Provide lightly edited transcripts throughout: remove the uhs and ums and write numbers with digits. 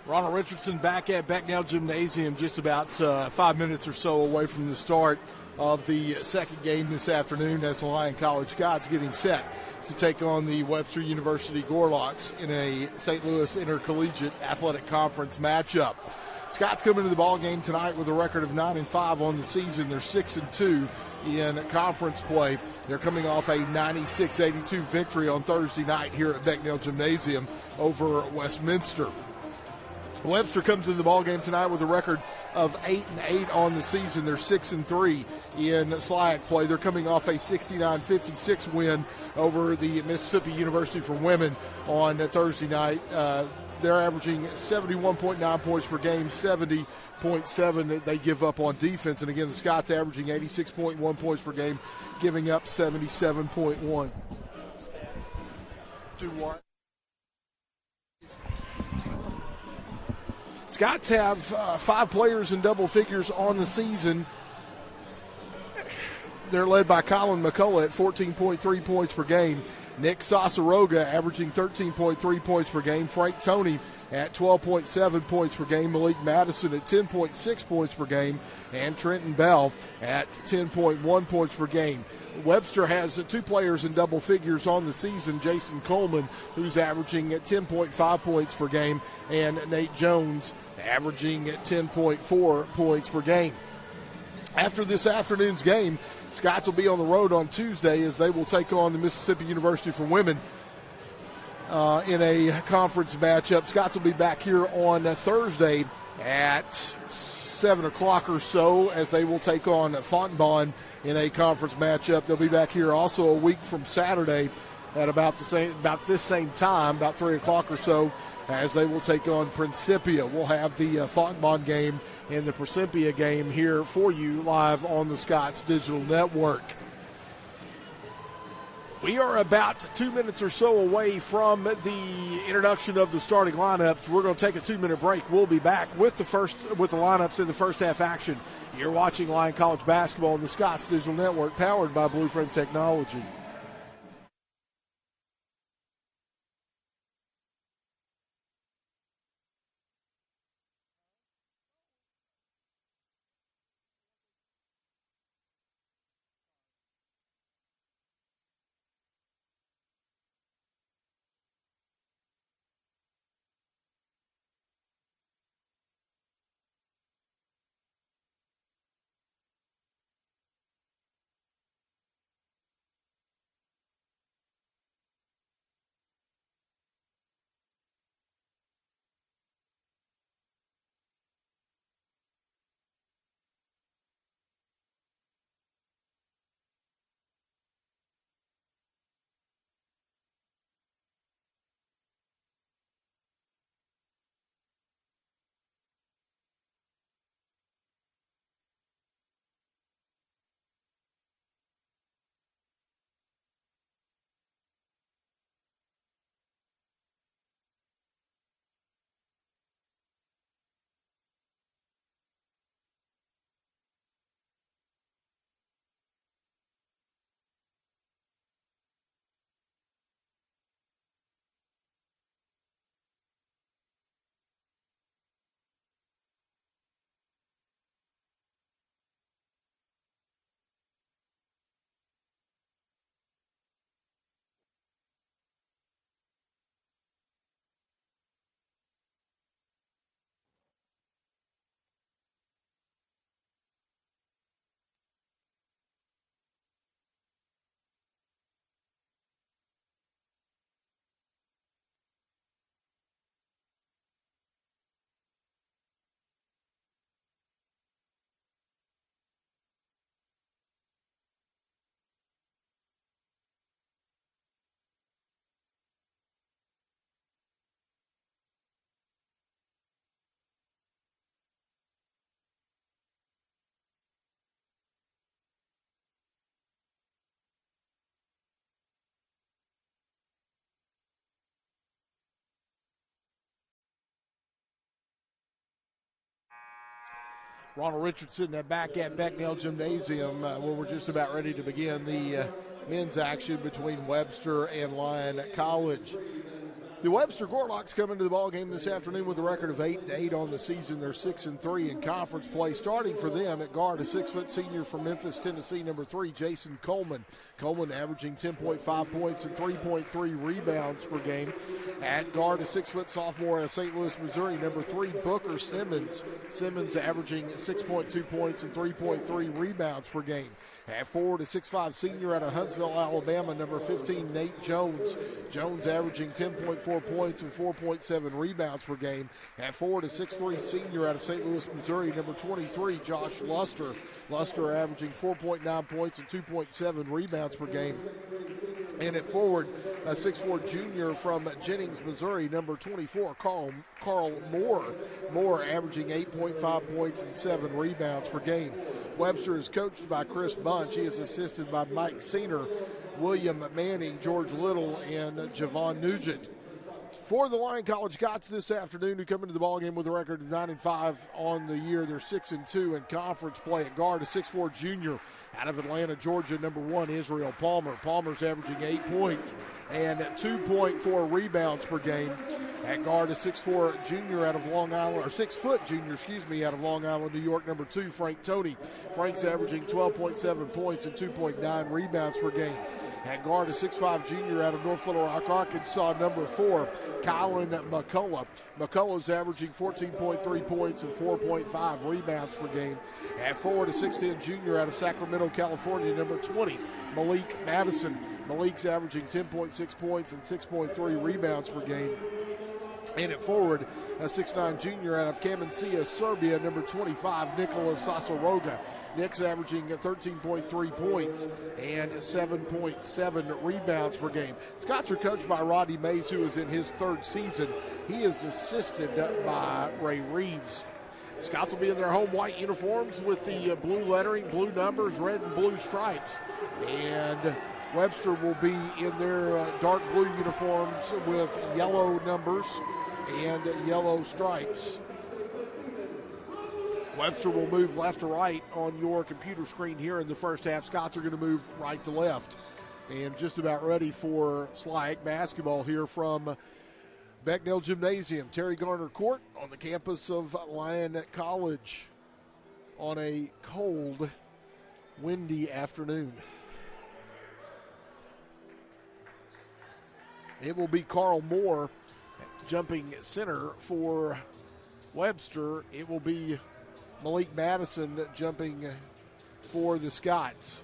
Ronald Richardson back at Becknell Gymnasium, just about 5 minutes or so away from the start of the second game this afternoon, as the Lyon College Scots getting set to take on the Webster University Gorloks in a St. Louis Intercollegiate Athletic Conference matchup. Scots come into the ball game tonight with a record of 9-5 on the season. They're 6-2 in conference play. They're coming off a 96-82 victory on Thursday night here at Becknell Gymnasium over Westminster. Webster comes into the ball game tonight with a record of 8-8 on the season. They're 6-3 in SLIAC play. They're coming off a 69-56 win over the Mississippi University for Women on Thursday night. They're averaging 71.9 points per game, 70.7 that they give up on defense. And again, the Scots averaging 86.1 points per game, giving up 77.1. To what? Scots have 5 players in double figures on the season. They're led by Colin McCullough at 14.3 points per game. Nick Sasaroga averaging 13.3 points per game. Frank Toney at 12.7 points per game. Malik Madison at 10.6 points per game. And Trenton Bell at 10.1 points per game. Webster has 2 players in double figures on the season. Jason Coleman, who's averaging at 10.5 points per game, and Nate Jones averaging at 10.4 points per game. After this afternoon's game, Scots will be on the road on Tuesday as they will take on the Mississippi University for Women in a conference matchup. Scots will be back here on Thursday at 7 o'clock or so as they will take on Fontenbaugh in a conference matchup. They'll be back here also a week from Saturday at about this same time, about 3 o'clock or so, as they will take on Principia. We'll have the Fontenbaugh game and the Principia game here for you live on the Scots Digital Network. We are about 2 minutes or so away from the introduction of the starting lineups. We're going to take a 2-minute break. We'll be back with the lineups in the first half action. You're watching Lyon College basketball on the Scots Digital Network, powered by Blue Frame Technology. Ronald Richardson back at Becknell Gymnasium where we're just about ready to begin the men's action between Webster and Lyon College. The Webster Gorlocks come into the ball game this afternoon with a record of 8-8 on the season. They're 6-3 in conference play. Starting for them at guard, a 6-foot senior from Memphis, Tennessee, number 3, Jason Coleman. Coleman averaging 10.5 points and 3.3 rebounds per game. At guard, a 6-foot sophomore out of St. Louis, Missouri, number 3, Booker Simmons. Simmons averaging 6.2 points and 3.3 rebounds per game. At forward, a 6'5 senior out of Huntsville, Alabama, number 15, Nate Jones. Jones averaging 10.4 points and 4.7 rebounds per game. At forward, a 6'3 senior out of St. Louis, Missouri, number 23, Josh Luster. Luster averaging 4.9 points and 2.7 rebounds per game. And at forward, a 6'4 junior from Jennings, Missouri, number 24, Carl Moore. Moore averaging 8.5 points and 7 rebounds per game. Webster is coached by Chris Bunch. He is assisted by Mike Senior, William Manning, George Little, and Javon Nugent. For the Lyon College Scots this afternoon, who come into the ballgame with a record of 9-5 on the year. They're 6-2 in conference play. At guard, a 6'4 junior out of Atlanta, Georgia, number 1, Israel Palmer. Palmer's averaging 8 points and 2.4 rebounds per game. At guard, a 6'4 junior out of Long Island, or 6-foot junior, out of Long Island, New York, number 2, Frank Toney. Frank's averaging 12.7 points and 2.9 rebounds per game. At guard, a 6'5 junior out of North Little Rock, Arkansas, number 4, Kylan McCullough. McCullough's averaging 14.3 points and 4.5 rebounds per game. At forward, a 6'10 junior out of Sacramento, California, number 20, Malik Madison. Malik's averaging 10.6 points and 6.3 rebounds per game. And at forward, a 6'9 junior out of Kamencia, Serbia, number 25, Nicholas Sasaroga. Nick's averaging 13.3 points and 7.7 rebounds per game. Scots are coached by Rodney Mays, who is in his 3rd season. He is assisted by Ray Reeves. Scots will be in their home white uniforms with the blue lettering, blue numbers, red and blue stripes. And Webster will be in their dark blue uniforms with yellow numbers and yellow stripes. Webster will move left to right on your computer screen here in the first half. Scots are going to move right to left. And just about ready for SLAC basketball here from Becknell Gymnasium, Terry Garner Court on the campus of Lyon College on a cold, windy afternoon. It will be Carl Moore jumping center for Webster. It will be Malik Madison jumping for the Scots.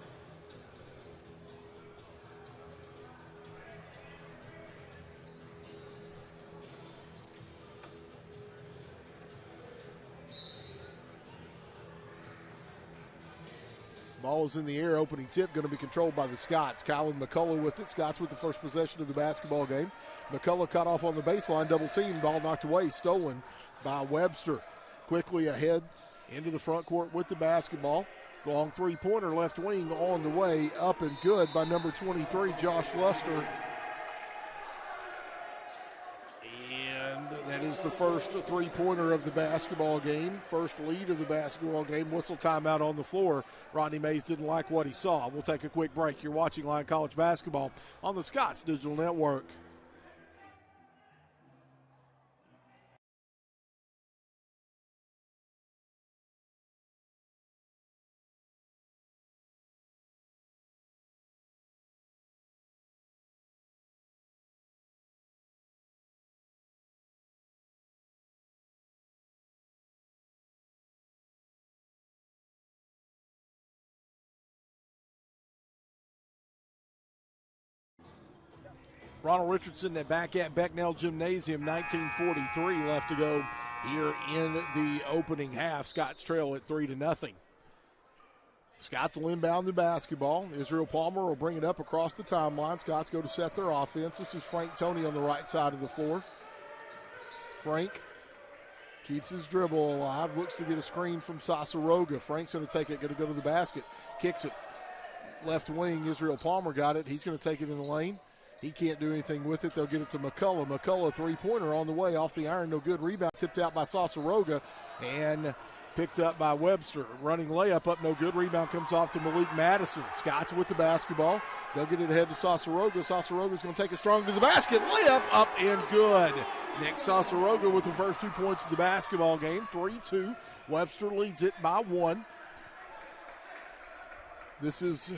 Ball is in the air. Opening tip going to be controlled by the Scots. Kylan McCullough with it. Scots with the first possession of the basketball game. McCullough cut off on the baseline. Double team. Ball knocked away. Stolen by Webster. Quickly ahead into the front court with the basketball. Long three-pointer left wing on the way. Up and good by number 23, Josh Luster. And that is the first three-pointer of the basketball game. First lead of the basketball game. Whistle timeout on the floor. Rodney Mays didn't like what he saw. We'll take a quick break. You're watching Lyon College basketball on the Scots Digital Network. Ronald Richardson back at Becknell Gymnasium, 19:43 left to go here in the opening half. Scots trail at 3-0. Scots will inbound the basketball. Israel Palmer will bring it up across the timeline. Scots go to set their offense. This is Frank Toney on the right side of the floor. Frank keeps his dribble alive, looks to get a screen from Sasaroga. Frank's going to take it, going to go to the basket, kicks it. Left wing, Israel Palmer got it. He's going to take it in the lane. He can't do anything with it. They'll get it to McCullough. McCullough, three-pointer on the way off the iron. No good. Rebound tipped out by Sasaroga. And Picked up by Webster. Running layup up, no good. Rebound comes off to Malik Madison. Scots with the basketball. They'll get it ahead to Sasaroga. Sasaroga's going to take it strong to the basket. Layup up and good. Nick Sasaroga with the first 2 points of the basketball game. 3-2. Webster leads it by 1. This is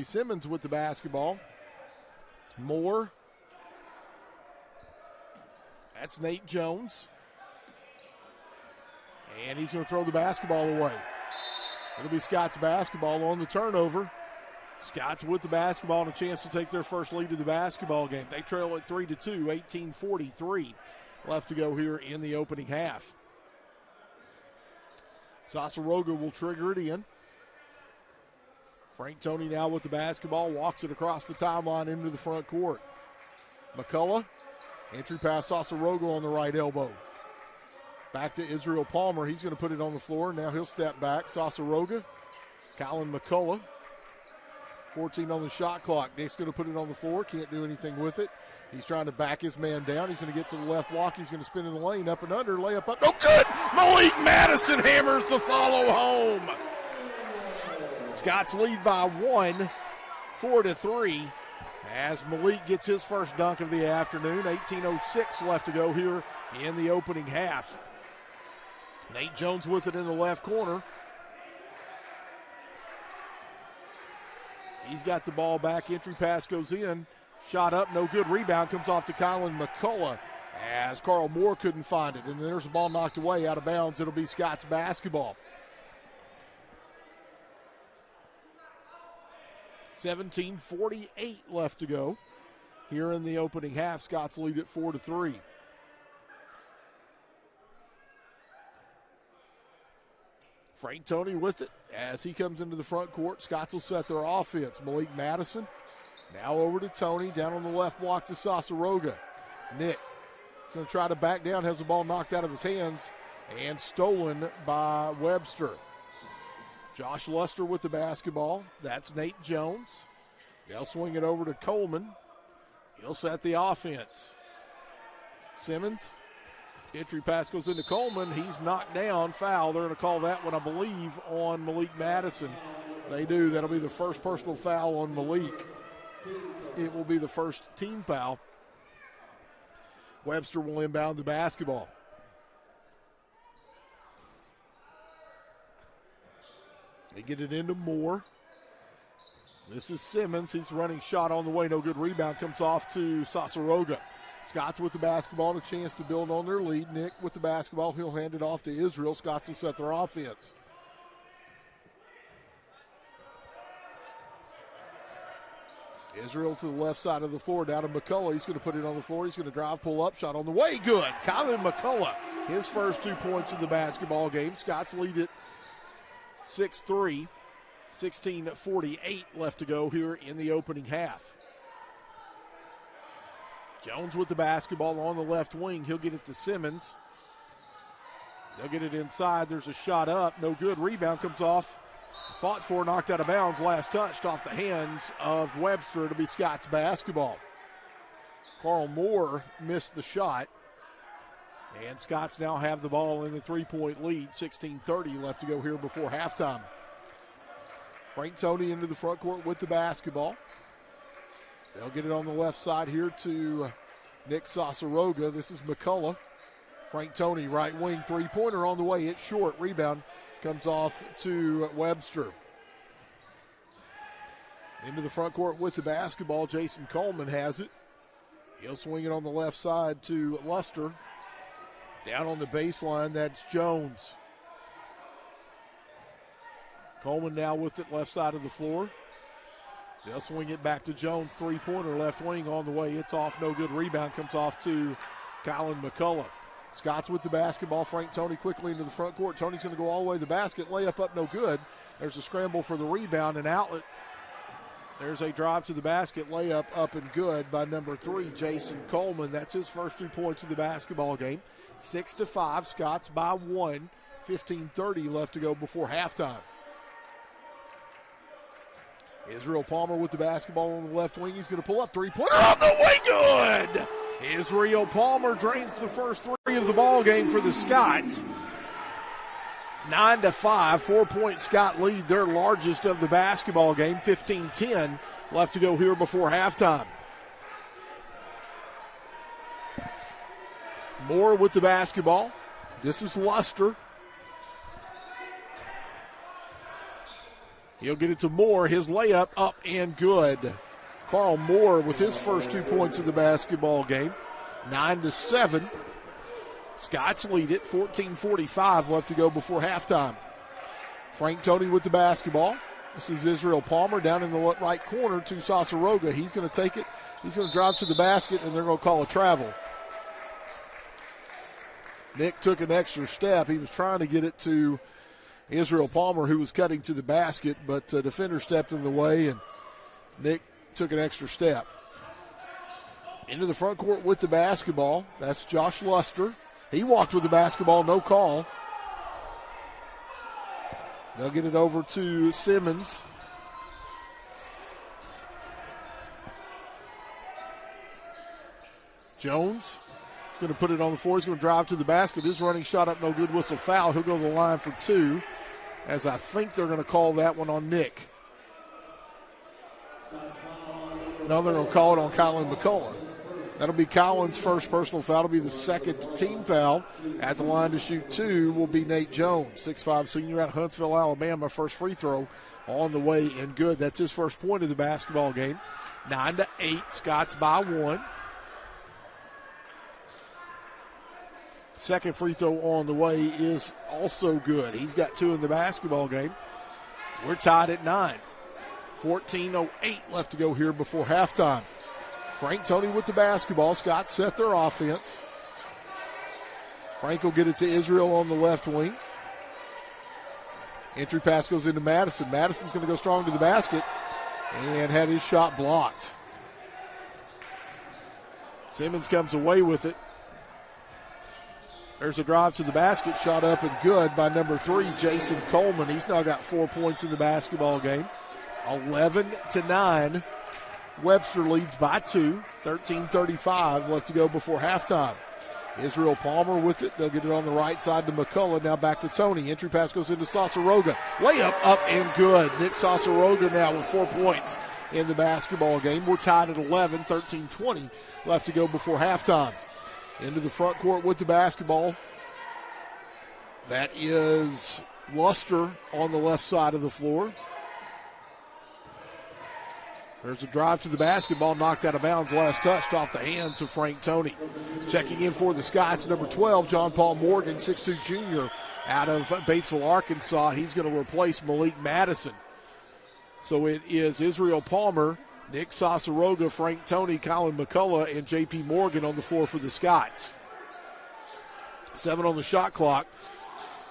Simmons with the basketball. Moore. That's Nate Jones. And he's going to throw the basketball away. It'll be Scott's basketball on the turnover. Scott's with the basketball and a chance to take their first lead of the basketball game. They trail at 3-2, 18:43 left to go here in the opening half. Sasaroga will trigger it in. Frank Toney now with the basketball, walks it across the timeline into the front court. McCullough, entry pass Sasaroga on the right elbow. Back to Israel Palmer. He's going to put it on the floor. Now he'll step back. Sasaroga, Colin McCullough. 14 on the shot clock. Nick's going to put it on the floor. Can't do anything with it. He's trying to back his man down. He's going to get to the left block. He's going to spin in the lane. Up and under. Layup up. No good. Malik Madison hammers the follow home. Scots lead by 1, 4-3. As Malik gets his first dunk of the afternoon. 18:06 left to go here in the opening half. Nate Jones with it in the left corner. He's got the ball back. Entry pass goes in. Shot up, no good. Rebound comes off to Colin McCullough as Carl Moore couldn't find it. And there's the ball knocked away out of bounds. It'll be Scott's basketball. 17:48 left to go here in the opening half. Scott's lead at 4-3. Frank Toney with it as he comes into the front court. Scots will set their offense. Malik Madison now over to Toney. Down on the left block to Sasaroga. Nick is going to try to back down. Has the ball knocked out of his hands and stolen by Webster. Josh Luster with the basketball. That's Nate Jones. They'll swing it over to Coleman. He'll set the offense. Simmons. Entry pass goes into Coleman. He's knocked down. Foul. They're going to call that one, I believe, on Malik Madison. They do. That'll be the first personal foul on Malik. It will be the first team foul. Webster will inbound the basketball. They get it into Moore. This is Simmons. He's running shot on the way. No good. Rebound comes off to Sasaroga. Scots with the basketball and a chance to build on their lead. Nick with the basketball. He'll hand it off to Israel. Scots will set their offense. Israel to the left side of the floor, down to McCullough. He's going to put it on the floor. He's going to drive, pull up, shot on the way. Good. Colin McCullough, his first 2 points of the basketball game. Scots lead it 6-3. 16:48 left to go here in the opening half. Jones with the basketball on the left wing. He'll get it to Simmons. They'll get it inside. There's a shot up. No good. Rebound comes off. Fought for, knocked out of bounds. Last touched off the hands of Webster. It'll be Scott's basketball. Carl Moore missed the shot. And Scots now have the ball in the 3-point lead. 16:30 left to go here before halftime. Frank Toney into the front court with the basketball. They'll get it on the left side here to Nick Sasaroga. This is McCullough. Frank Toney, right wing, three-pointer on the way. It's short. Rebound comes off to Webster. Into the front court with the basketball. Jason Coleman has it. He'll swing it on the left side to Luster. Down on the baseline, that's Jones. Coleman now with it left side of the floor. They'll swing it back to Jones. Three-pointer left wing on the way. It's off. No good. Rebound comes off to Colin McCullough. Scott's with the basketball. Frank Toney quickly into the front court. Toney's going to go all the way to the basket. Layup up, no good. There's a scramble for the rebound and outlet. There's a drive to the basket. Layup up and good by number 3, Jason Coleman. That's his first 2 points of the basketball game. 6-5. Scott's by 1. 15:30 left to go before halftime. Israel Palmer with the basketball on the left wing. He's going to pull up. Three-pointer on the way. Good. Israel Palmer drains the first 3 of the ball game for the Scots. 9-5, 4-point Scott lead, their largest of the basketball game. 15-10 left to go here before halftime. Moore with the basketball. This is Luster. He'll get it to Moore. His layup up and good. Carl Moore with his first 2 points of the basketball game. 9-7. Scots lead it. 14:45 left to go before halftime. Frank Toney with the basketball. This is Israel Palmer down in the right corner to Sasaroga. He's going to take it. He's going to drive to the basket, and they're going to call a travel. Nick took an extra step. He was trying to get it to Israel Palmer, who was cutting to the basket, but a defender stepped in the way, and Nick took an extra step. Into the front court with the basketball. That's Josh Luster. He walked with the basketball, no call. They'll get it over to Simmons. Jones is going to put it on the floor. He's going to drive to the basket. His running shot up, no good. Whistle foul. He'll go to the line for two, as I think they're going to call that one on Nick. No, they're going to call it on Colin McCullough. That'll be Collins' first personal foul. It'll be the second team foul. At the line to shoot two will be Nate Jones, 6'5" senior out of Huntsville, Alabama. First free throw on the way and good. That's his first point of the basketball game. 9-8, Scots by one. Second free throw on the way is also good. He's got two in the basketball game. We're tied at 9. 14:08 left to go here before halftime. Frank Toney with the basketball. Scott set their offense. Frank will get it to Israel on the left wing. Entry pass goes into Madison. Madison's going to go strong to the basket and had his shot blocked. Simmons comes away with it. There's a drive to the basket, shot up and good by number 3, Jason Coleman. He's now got 4 points in the basketball game. 11-9. Webster leads by 2. 13:35 left to go before halftime. Israel Palmer with it. They'll get it on the right side to McCullough. Now back to Toney. Entry pass goes into Sasaroga. Layup up and good. Nick Sasaroga now with 4 points in the basketball game. We're tied at 11. 13:20 left to go before halftime. Into the front court with the basketball. That is Luster on the left side of the floor. There's a drive to the basketball, knocked out of bounds, last touched off the hands of Frank Toney. Checking in for the Scots, number 12, John Paul Morgan, 6'2" junior out of Batesville, Arkansas. He's going to replace Malik Madison. So it is Israel Palmer, Nick Sasaroga, Frank Toney, Colin McCullough, and J.P. Morgan on the floor for the Scots. 7 on the shot clock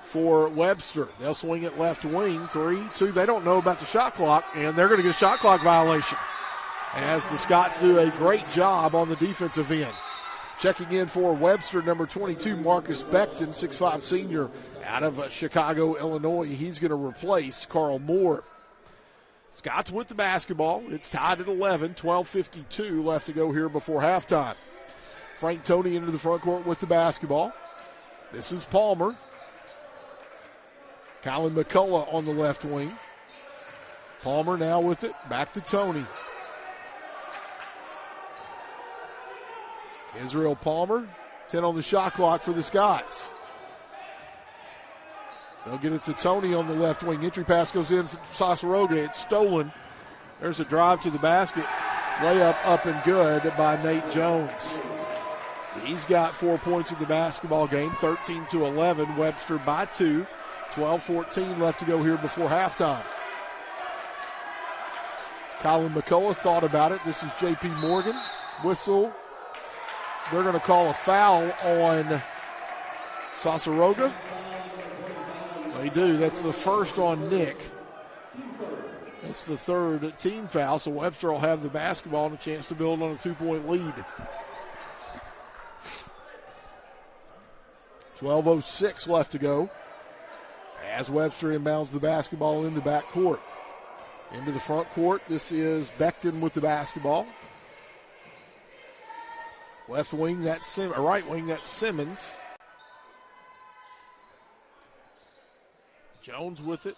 for Webster. They'll swing it left wing. 3-2. They don't know about the shot clock, and they're going to get a shot clock violation as the Scots do a great job on the defensive end. Checking in for Webster, number 22, Marcus Beckton, 6'5" senior out of Chicago, Illinois. He's going to replace Carl Moore. Scots with the basketball. It's tied at 11. 12:52 left to go here before halftime. Frank Toney into the front court with the basketball. This is Palmer. Colin McCullough on the left wing. Palmer now with it. Back to Toney. Israel Palmer. 10 on the shot clock for the Scots. They'll get it to Toney on the left wing. Entry pass goes in for Sasaroga. It's stolen. There's a drive to the basket. Layup up and good by Nate Jones. He's got 4 points in the basketball game. 13-11. Webster by 2. 12:14 left to go here before halftime. Colin McCullough thought about it. This is J.P. Morgan. Whistle. They're going to call a foul on Sasaroga. They do. That's the first on Nick. That's the third team foul, so Webster will have the basketball and a chance to build on a 2-point lead. 12:06 left to go as Webster inbounds the basketball in the back court. Into the front court, this is Beckton with the basketball. Left wing, that's right wing, that's Simmons. Jones with it.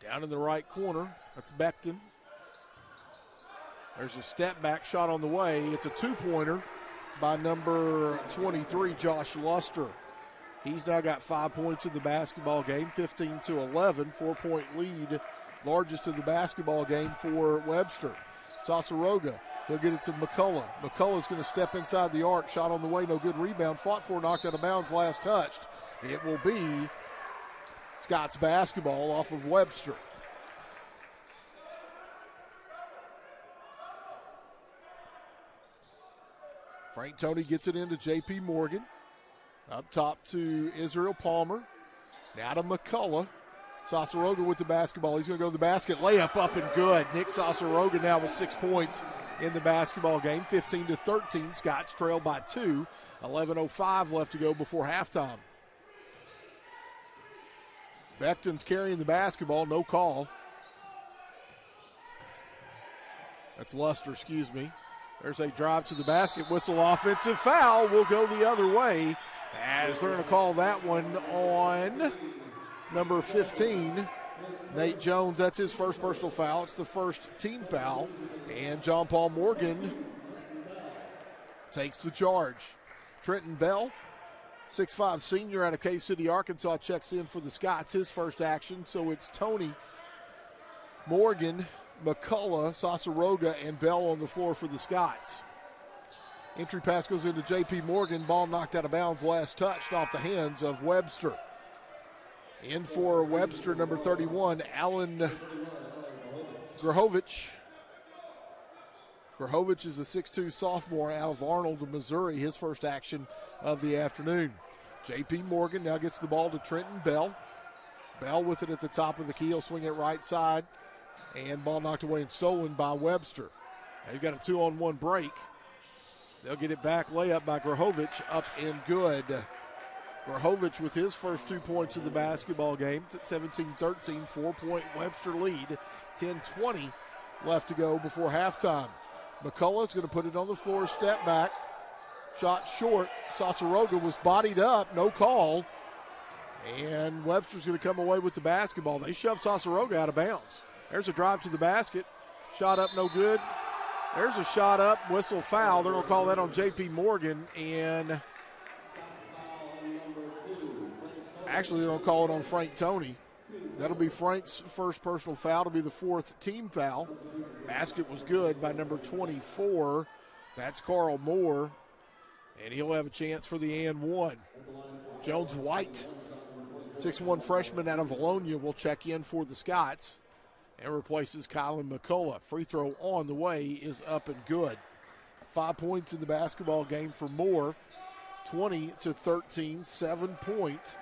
Down in the right corner. That's Becton. There's a step back shot on the way. It's a two-pointer by number 23, Josh Luster. He's now got 5 points in the basketball game, 15-11, 4-point lead, largest in the basketball game for Webster. Sasaroga, he'll get it to McCullough. McCullough's going to step inside the arc, shot on the way, no good rebound, fought for, knocked out of bounds, last touched. It will be Scott's basketball off of Webster. Frank Toney gets it into J.P. Morgan. Up top to Israel Palmer. Now to McCullough. Sasaroga with the basketball. He's going to go to the basket. Layup up and good. Nick Sasaroga now with 6 points in the basketball game. 15-13. Scots trail by 2. 11:05 left to go before halftime. Becton's carrying the basketball. No call. That's Luster, excuse me. There's a drive to the basket. Whistle, offensive foul. Will go the other way. As they're going to call that one on number 15, Nate Jones. That's his first personal foul. It's the first team foul. And John Paul Morgan takes the charge. Trenton Bell, 6'5 senior out of Cave City, Arkansas, checks in for the Scots. His first action. So it's Toney, Morgan, McCullough, Sasaroga, and Bell on the floor for the Scots. Entry pass goes into J.P. Morgan. Ball knocked out of bounds, last touched off the hands of Webster. In for Webster, number 31, Alan Grahovich. Grahovich is a 6'2 sophomore out of Arnold, Missouri. His first action of the afternoon. J.P. Morgan now gets the ball to Trenton Bell. Bell with it at the top of the key. He'll swing it right side. And ball knocked away and stolen by Webster. Now you got a 2-on-1 break. They'll get it back. Layup by Grahovich, up and good. Grahovich with his first 2 points in the basketball game. 17-13, 4-point Webster lead. 10:20 left to go before halftime. McCullough's going to put it on the floor, step back. Shot short. Sasaroga was bodied up, no call. And Webster's going to come away with the basketball. They shove Sasaroga out of bounds. There's a drive to the basket. Shot up, no good. There's a shot up, whistle foul. They're going to call that on J.P. Morgan. And actually, they're going to call it on Frank Toney. That'll be Frank's first personal foul. It'll be the fourth team foul. Basket was good by number 24. That's Carl Moore. And he'll have a chance for the and one. Jones White, 6'1 freshman out of Lyon, will check in for the Scots and replaces Kylan McCullough. Free throw on the way is up and good. 5 points in the basketball game for Moore. 20-13, 7-point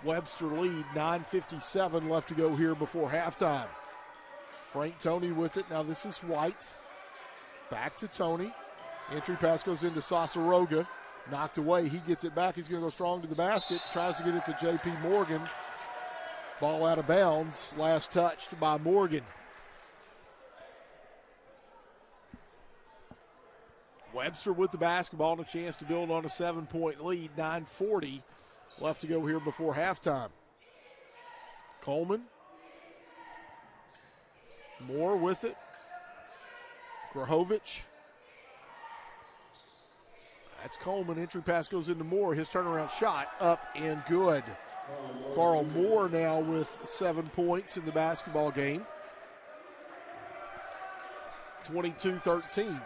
Webster lead. 9:57 left to go here before halftime. Frank Toney with it. Now this is White. Back to Toney. Entry pass goes into Sasaroga. Knocked away. He gets it back. He's going to go strong to the basket. Tries to get it to J.P. Morgan. Ball out of bounds. Last touched by Morgan. Webster with the basketball and a chance to build on a 7-point lead. 9:40 left to go here before halftime. Coleman. Moore with it. Grahovich. That's Coleman. Entry pass goes into Moore. His turnaround shot up and good. Carl Moore now with 7 points in the basketball game. 22-13.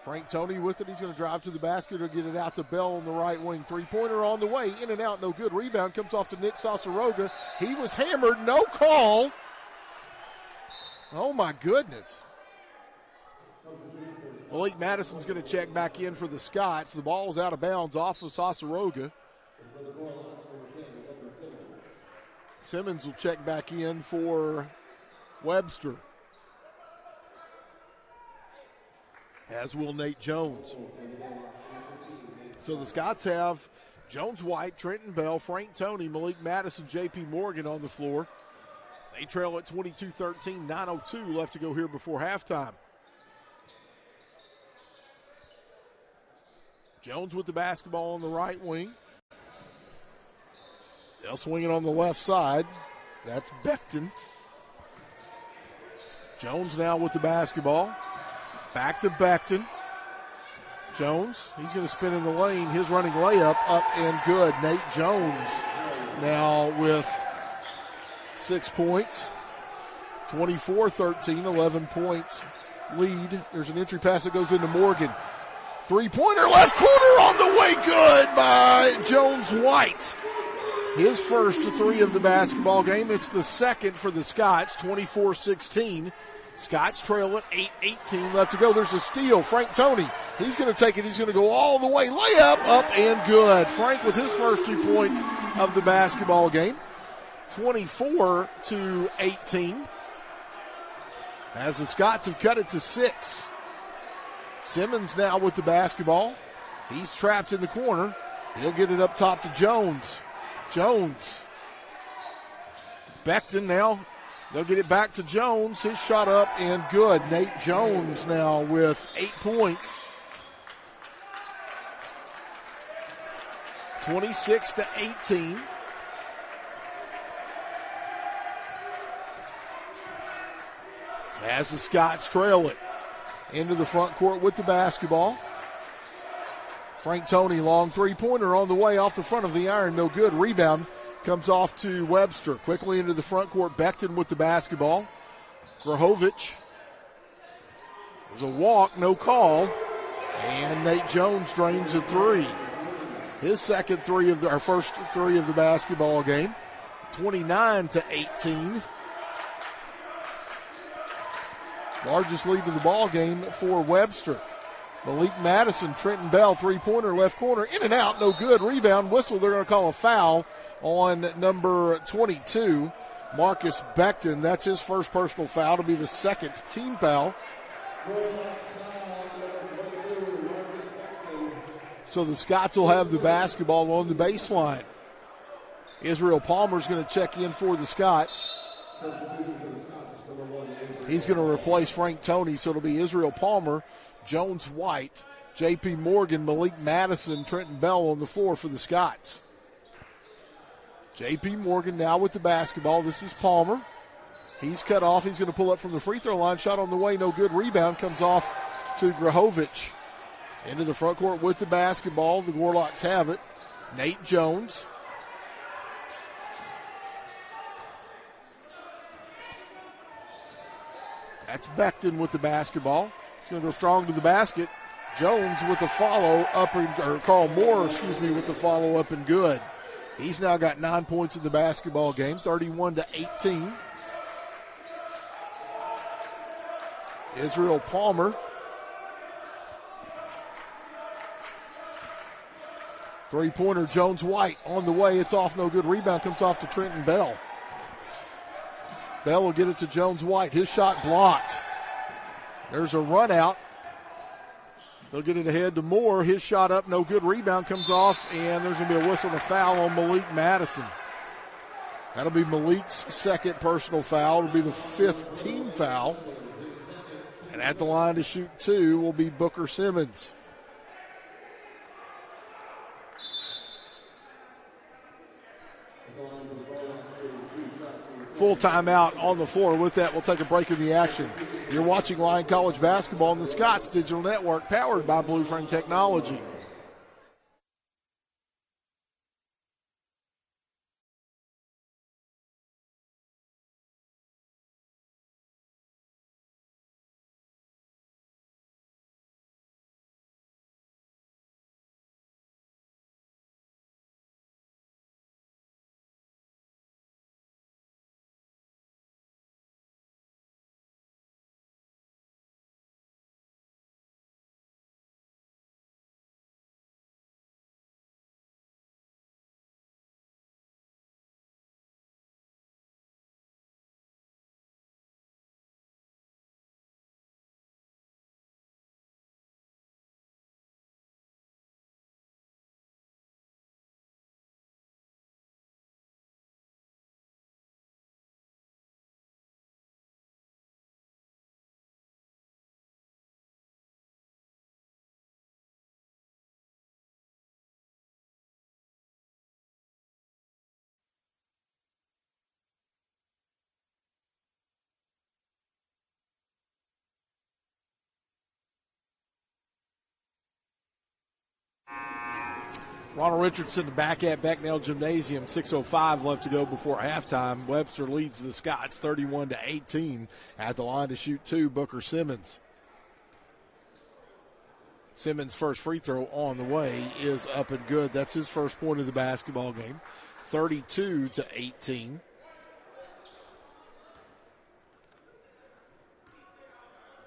Frank Toney with it. He's going to drive to the basket or get it out to Bell on the right wing. Three-pointer on the way. In and out, no good. Rebound comes off to Nick Sasaroga. He was hammered. No call. Oh, my goodness. Malik Madison's going to check back in for the Scots. The ball's out of bounds off of Sasaroga. Simmons will check back in for Webster, as will Nate Jones. So the Scots have Jones White, Trenton Bell, Frank Toney, Malik Madison, J.P. Morgan on the floor. They trail at 22-13, 9:02 left to go here before halftime. Jones with the basketball on the right wing. They'll swing it on the left side. That's Beckton. Jones now with the basketball. Back to Beckton. Jones, he's going to spin in the lane. His running layup up and good. Nate Jones now with 6 points. 24-13, 11 points lead. There's an entry pass that goes into Morgan. Three-pointer, left corner on the way, good by Jones White. His first three of the basketball game. It's the second for the Scots, 24-16. Scots trail it, 8:18 left to go. There's a steal. Frank Toney, he's going to take it. He's going to go all the way. Layup, up and good. Frank with his first 2 points of the basketball game, 24-18. As the Scots have cut it to 6. Simmons now with the basketball. He's trapped in the corner. He'll get it up top to Jones. Jones. Beckton now. They'll get it back to Jones. His shot up and good. Nate Jones now with 8 points. 26-18. As the Scots trail it into the front court with the basketball. Frank Toney, long three-pointer on the way off the front of the iron. No good. Rebound comes off to Webster. Quickly into the front court. Beckton with the basketball. Grahovich. There's a walk, no call. And Nate Jones drains a three. His second three of our first three of the basketball game. 29-18. Largest lead of the ball game for Webster. Malik Madison, Trenton Bell, three-pointer, left corner, in and out, no good. Rebound, whistle, they're going to call a foul on number 22, Marcus Beckton. That's his first personal foul. It'll be the second team foul. So the Scots will have the basketball on the baseline. Israel Palmer's going to check in for the Scots. He's going to replace Frank Toney, so it'll be Israel Palmer, Jones White, J.P. Morgan, Malik Madison, Trenton Bell on the floor for the Scots. J.P. Morgan now with the basketball. This is Palmer. He's cut off. He's going to pull up from the free throw line. Shot on the way, no good. Rebound comes off to Grahovich. Into the front court with the basketball. The Warlocks have it. Nate Jones. That's Beckton with the basketball. He's going to go strong to the basket. Jones with the follow up, or Carl Moore, with the follow up and good. He's now got 9 points in the basketball game, 31-18. Israel Palmer. Three-pointer, Jones White on the way. It's off, no good. Rebound comes off to Trenton Bell. Bell will get it to Jones White. His shot blocked. There's a run out. They'll get it ahead to Moore. His shot up, no good. Rebound comes off, and there's going to be a whistle and a foul on Malik Madison. That'll be Malik's second personal foul. It'll be the fifth team foul. And at the line to shoot two will be Booker Simmons. Full timeout on the floor. With that, we'll take a break in the action. You're watching Lyon College basketball on the Scots Digital Network, powered by Blue Frame Technology. Ronald Richardson back at Becknell Gymnasium. 6:05 left to go before halftime. Webster leads the Scots 31-18 at the line to shoot two. Booker Simmons. Simmons' first free throw on the way is up and good. That's his first point of the basketball game. 32-18.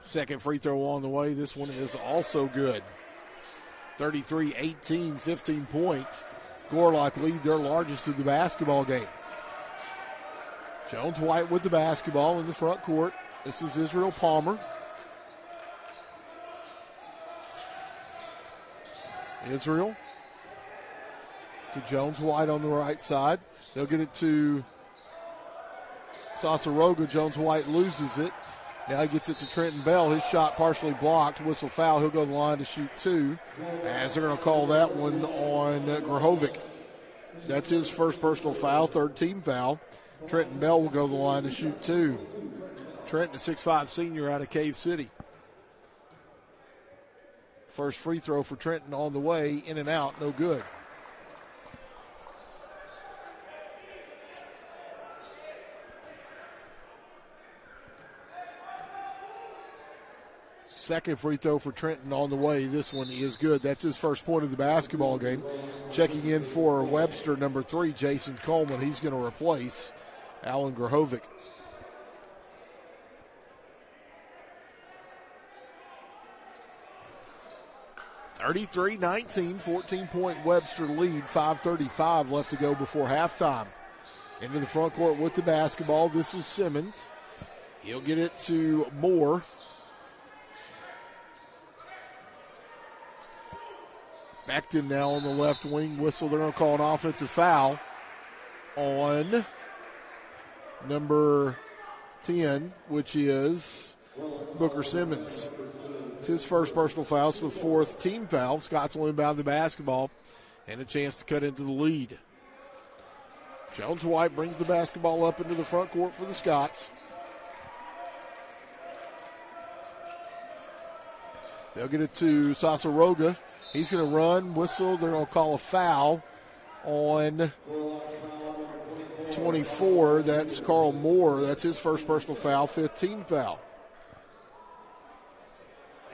Second free throw on the way. This one is also good. 33-18, 15 points. Gorlock lead their largest of the basketball game. Jones White with the basketball in the front court. This is Israel Palmer. Israel to Jones White on the right side. They'll get it to Sasaroga. Jones White loses it. Now he gets it to Trenton Bell. His shot partially blocked. Whistle foul. He'll go to the line to shoot two. As they're going to call that one on Grahovic. That's his first personal foul, third team foul. Trenton Bell will go to the line to shoot two. Trenton, a 6'5 senior out of Cave City. First free throw for Trenton on the way, in and out, no good. Second free throw for Trenton on the way. This one is good. That's his first point of the basketball game. Checking in for Webster, number 3, Jason Coleman. He's going to replace Alan Grahovic. (33-19), 14-point Webster lead. 5:35 left to go before halftime. Into the front court with the basketball. This is Simmons. He'll get it to Moore. Beckton now on the left wing. Whistle. They're going to call an offensive foul on number 10, which is Booker Simmons. It's his first personal foul. It's the fourth team foul. Scots will inbound the basketball and a chance to cut into the lead. Jones White brings the basketball up into the front court for the Scots. They'll get it to Sasaroga. He's going to run, whistle. They're going to call a foul on 24. That's Carl Moore. That's his first personal foul, fifth team foul.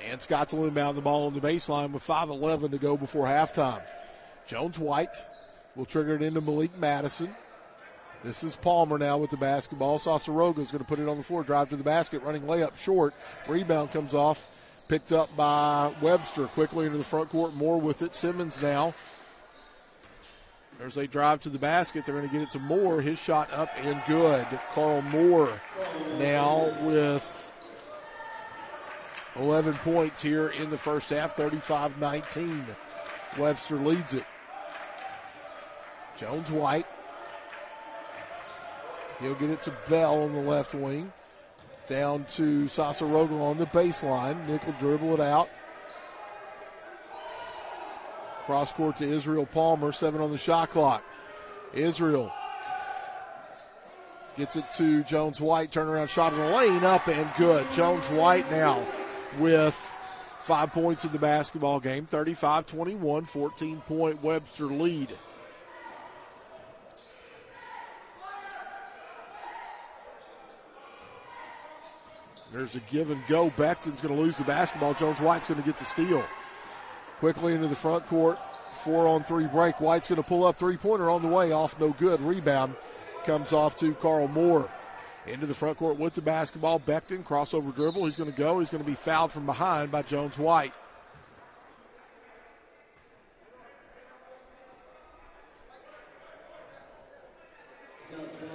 And Scots will inbound the ball on the baseline with 5:11 to go before halftime. Jones White will trigger it into Malik Madison. This is Palmer now with the basketball. Sasaroga is going to put it on the floor, drive to the basket, running layup short. Rebound comes off. Picked up by Webster. Quickly into the front court. Moore with it. Simmons now. There's a drive to the basket. They're going to get it to Moore. His shot up and good. Carl Moore now with 11 points here in the first half. 35-19. Webster leads it. Jones White. He'll get it to Bell on the left wing. Down to Sasaroga on the baseline. Nick will dribble it out. Cross court to Israel Palmer. 7 on the shot clock. Israel gets it to Jones White. Turnaround shot in the lane. Up and good. Jones White now with 5 points in the basketball game. 35-21. 14-point Webster lead. There's a give and go. Beckton's going to lose the basketball. Jones White's going to get the steal. Quickly into the front court. 4-on-3 break. White's going to pull up. Three-pointer on the way. Off no good. Rebound comes off to Carl Moore. Into the front court with the basketball. Beckton, crossover dribble. He's going to go. He's going to be fouled from behind by Jones White.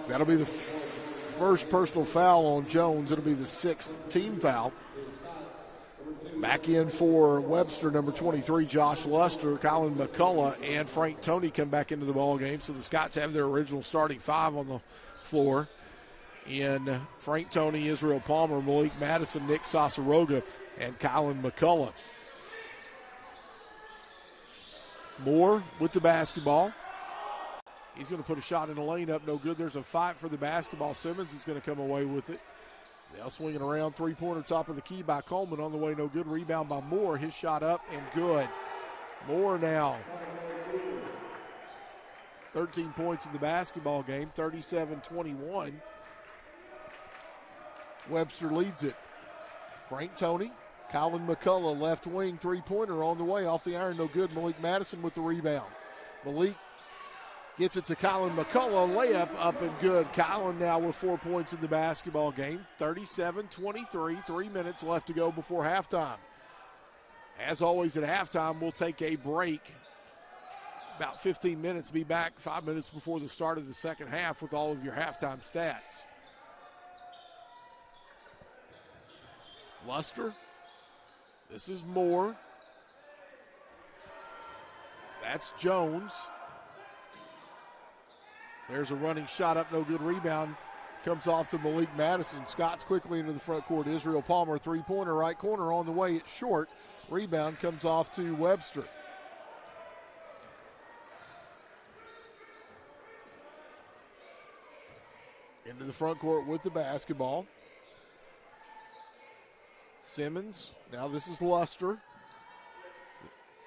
That'll be the first personal foul on Jones. It'll be the sixth team foul. Back in for Webster, number 23, Josh Luster, Colin McCullough, and Frank Toney come back into the ball game. So the Scots have their original starting 5 on the floor. In Frank Toney, Israel Palmer, Malik Madison, Nick Sasaroga, and Colin McCullough. Moore with the basketball. He's going to put a shot in the lane up, no good. There's a fight for the basketball. Simmons is going to come away with it. Now swinging around, three-pointer top of the key by Coleman, on the way, no good. Rebound by Moore. His shot up and good. Moore now 13 points in the basketball game, 37-21. Webster leads it. Frank Toney, Colin McCullough, left wing three-pointer on the way, off the iron, no good. Malik Madison with the rebound. Malik gets it to Colin McCullough, layup up and good. Colin now with 4 points in the basketball game, 37-23, 3 minutes left to go before halftime. As always at halftime, we'll take a break. About 15 minutes, be back 5 minutes before the start of the second half with all of your halftime stats. Luster. This is Moore. That's Jones. There's a running shot up, no good. Rebound comes off to Malik Madison. Scott's quickly into the front court. Israel Palmer, three-pointer, right corner on the way. It's short. Rebound comes off to Webster. Into the front court with the basketball. Simmons. Now this is Luster.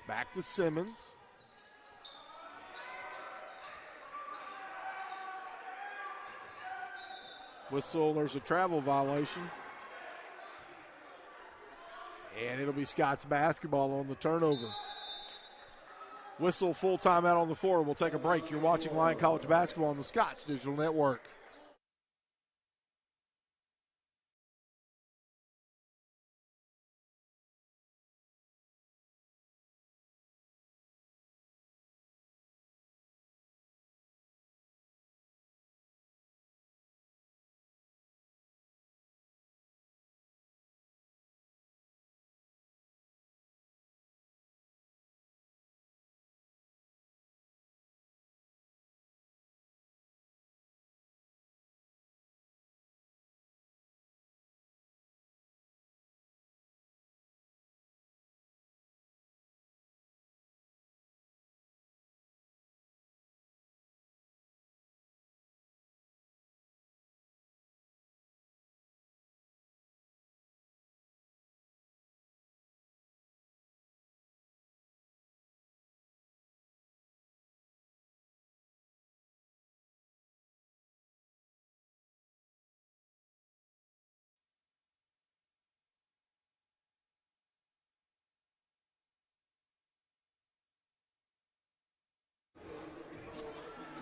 Back to Simmons. Whistle, there's a travel violation. And it'll be Scott's basketball on the turnover. Whistle, full timeout on the floor. We'll take a break. You're watching Lyon College basketball on the Scott's Digital Network.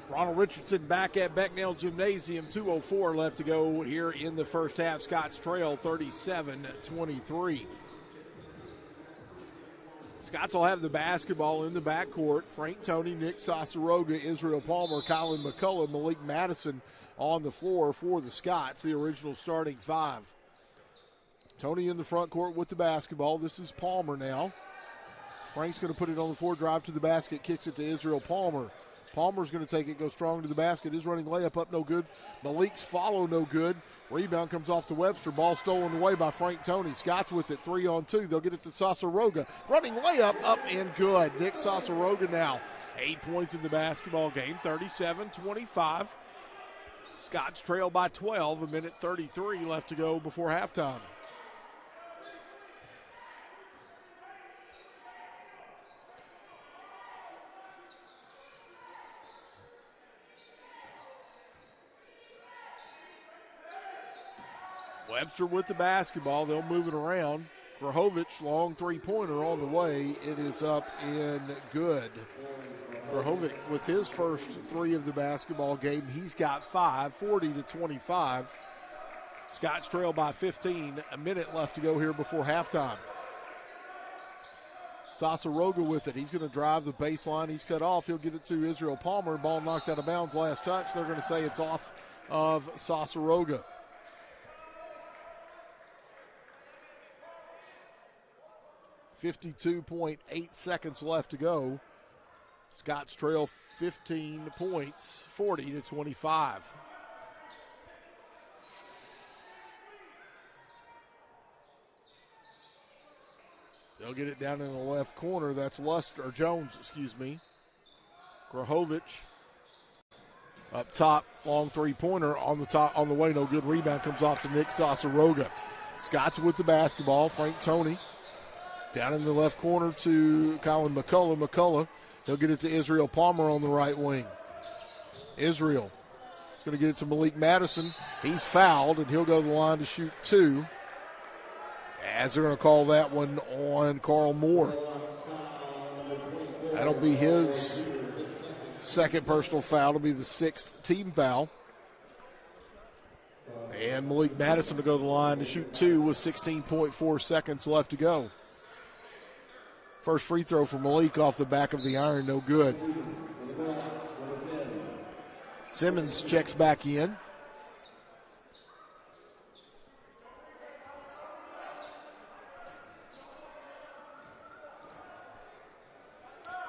Ronald Richardson back at Becknell Gymnasium. 2:04 left to go here in the first half. Scott's trail 37-23. Scots will have the basketball in the backcourt. Frank Toney, Nick Sasaroga, Israel Palmer, Colin McCullough, Malik Madison on the floor for the Scots, the original starting five. Toney in the front court with the basketball. This is Palmer now. Frank's going to put it on the floor, drive to the basket, kicks it to Israel Palmer. Palmer's going to take it, go strong to the basket. His running layup up, no good. Malik's follow, no good. Rebound comes off to Webster. Ball stolen away by Frank Toney. Scott's with it, 3-on-2. They'll get it to Sasaroga. Running layup up and good. Nick Sasaroga now. 8 points in the basketball game, 37-25. Scott's trail by 12, a minute 33 left to go before halftime. Webster with the basketball. They'll move it around. Grahovich, long three-pointer on the way. It is up and good. Grahovich with his first three of the basketball game. He's got 5, 40-25. Scott's trail by 15. A minute left to go here before halftime. Sasaroga with it. He's going to drive the baseline. He's cut off. He'll get it to Israel Palmer. Ball knocked out of bounds last touch. They're going to say it's off of Sasaroga. 52.8 seconds left to go. Scott's trail 15 points, 40-25. They'll get it down in the left corner. That's Jones. Grahovich up top, long three-pointer on the way. No good. Rebound comes off to Nick Sasaroga. Scott's with the basketball. Frank Toney. Down in the left corner to Colin McCullough. McCullough, he'll get it to Israel Palmer on the right wing. Israel is going to get it to Malik Madison. He's fouled, and he'll go to the line to shoot 2. As they're going to call that one on Carl Moore. That'll be his second personal foul. It'll be the 6th team foul. And Malik Madison to go to the line to shoot 2 with 16.4 seconds left to go. First free throw for Malik off the back of the iron, no good. Simmons checks back in.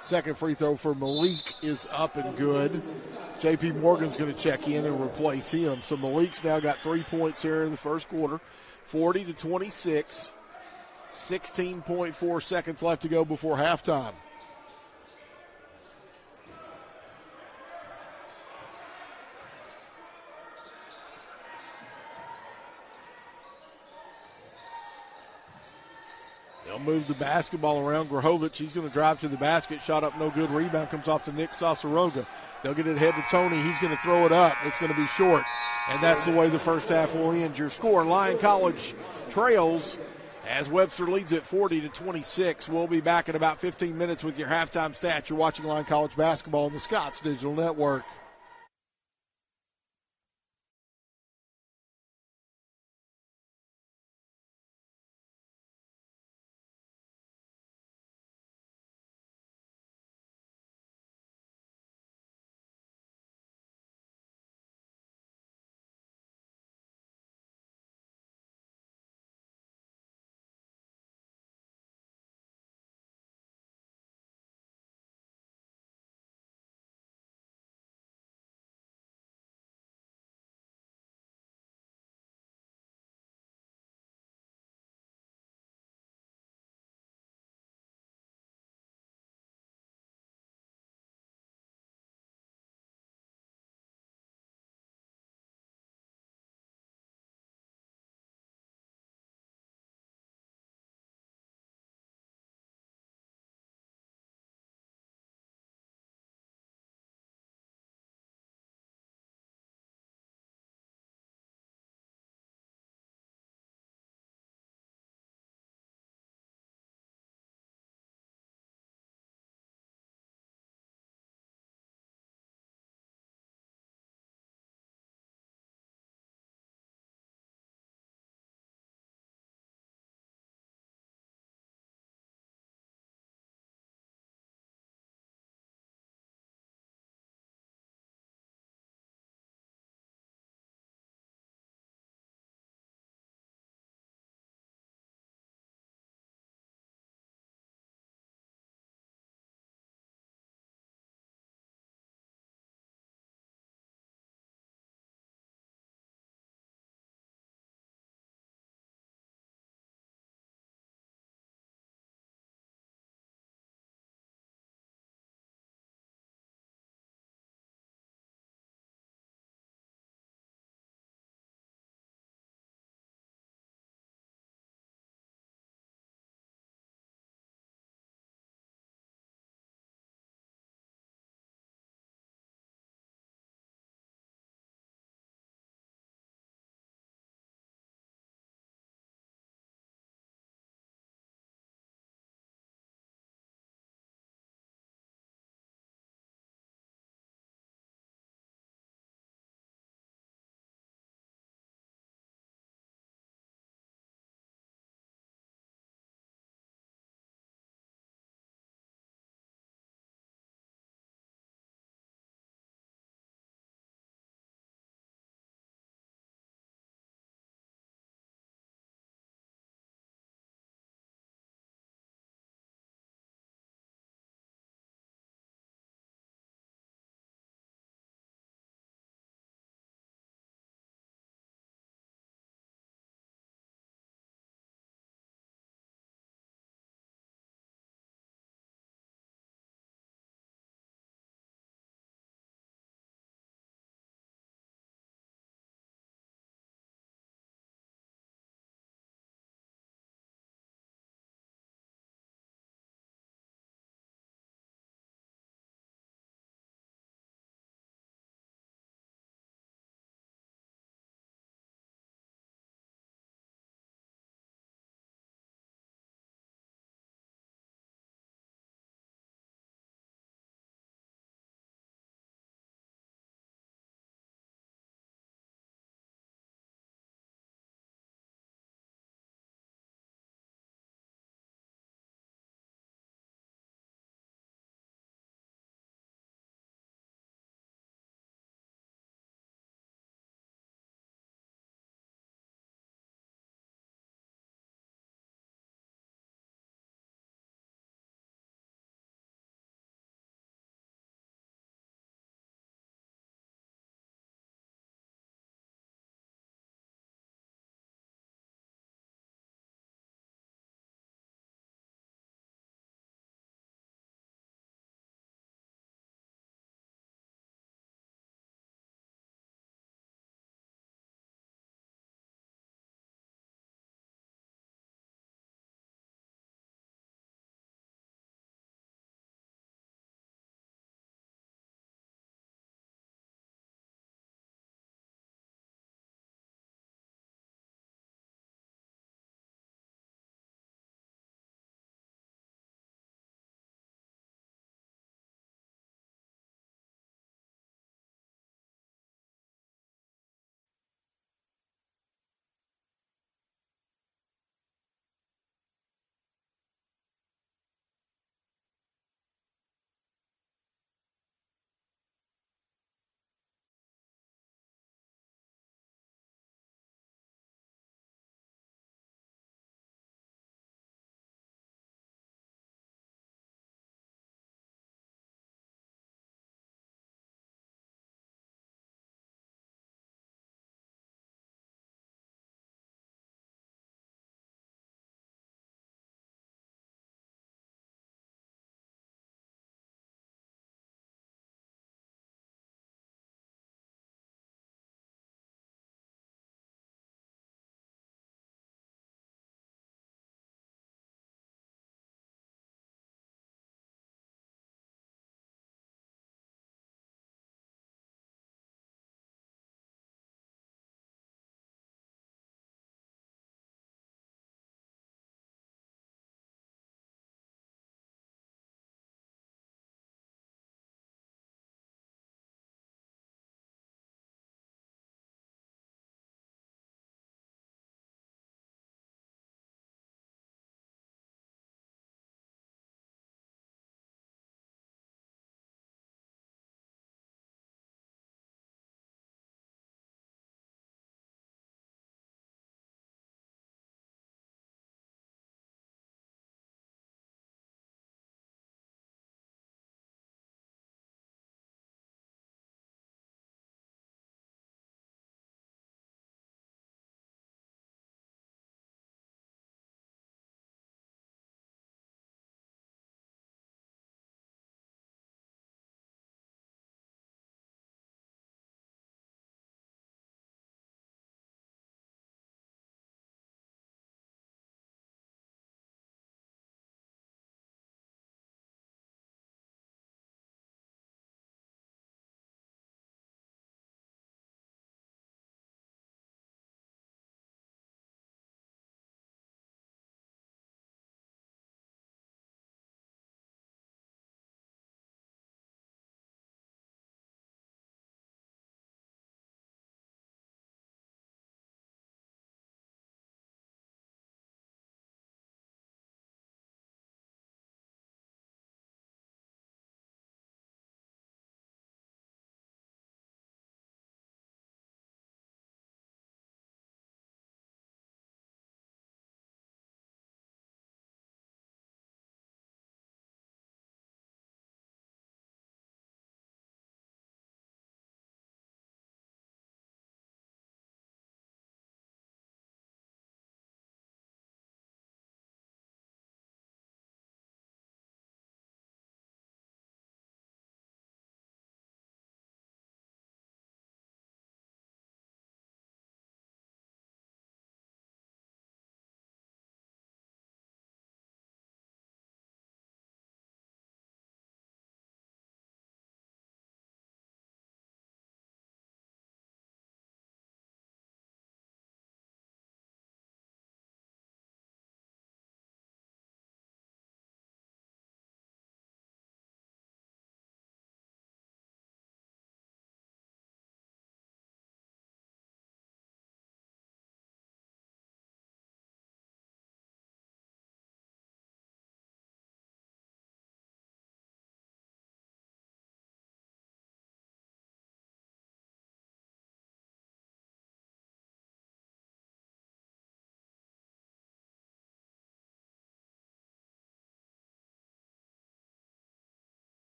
Second free throw for Malik is up and good. J.P. Morgan's going to check in and replace him. So Malik's now got 3 points here in the first quarter, 40-26. 16.4 seconds left to go before halftime. They'll move the basketball around. Grahovic, he's going to drive to the basket. Shot up, no good. Rebound comes off to Nick Sasaroga. They'll get it ahead to Tony. He's going to throw it up. It's going to be short. And that's the way the first half will end. Your score, Lyon College trails as Webster leads it 40-26. We'll be back in about 15 minutes with your halftime stats. You're watching Lyon College basketball on the Scott's Digital Network.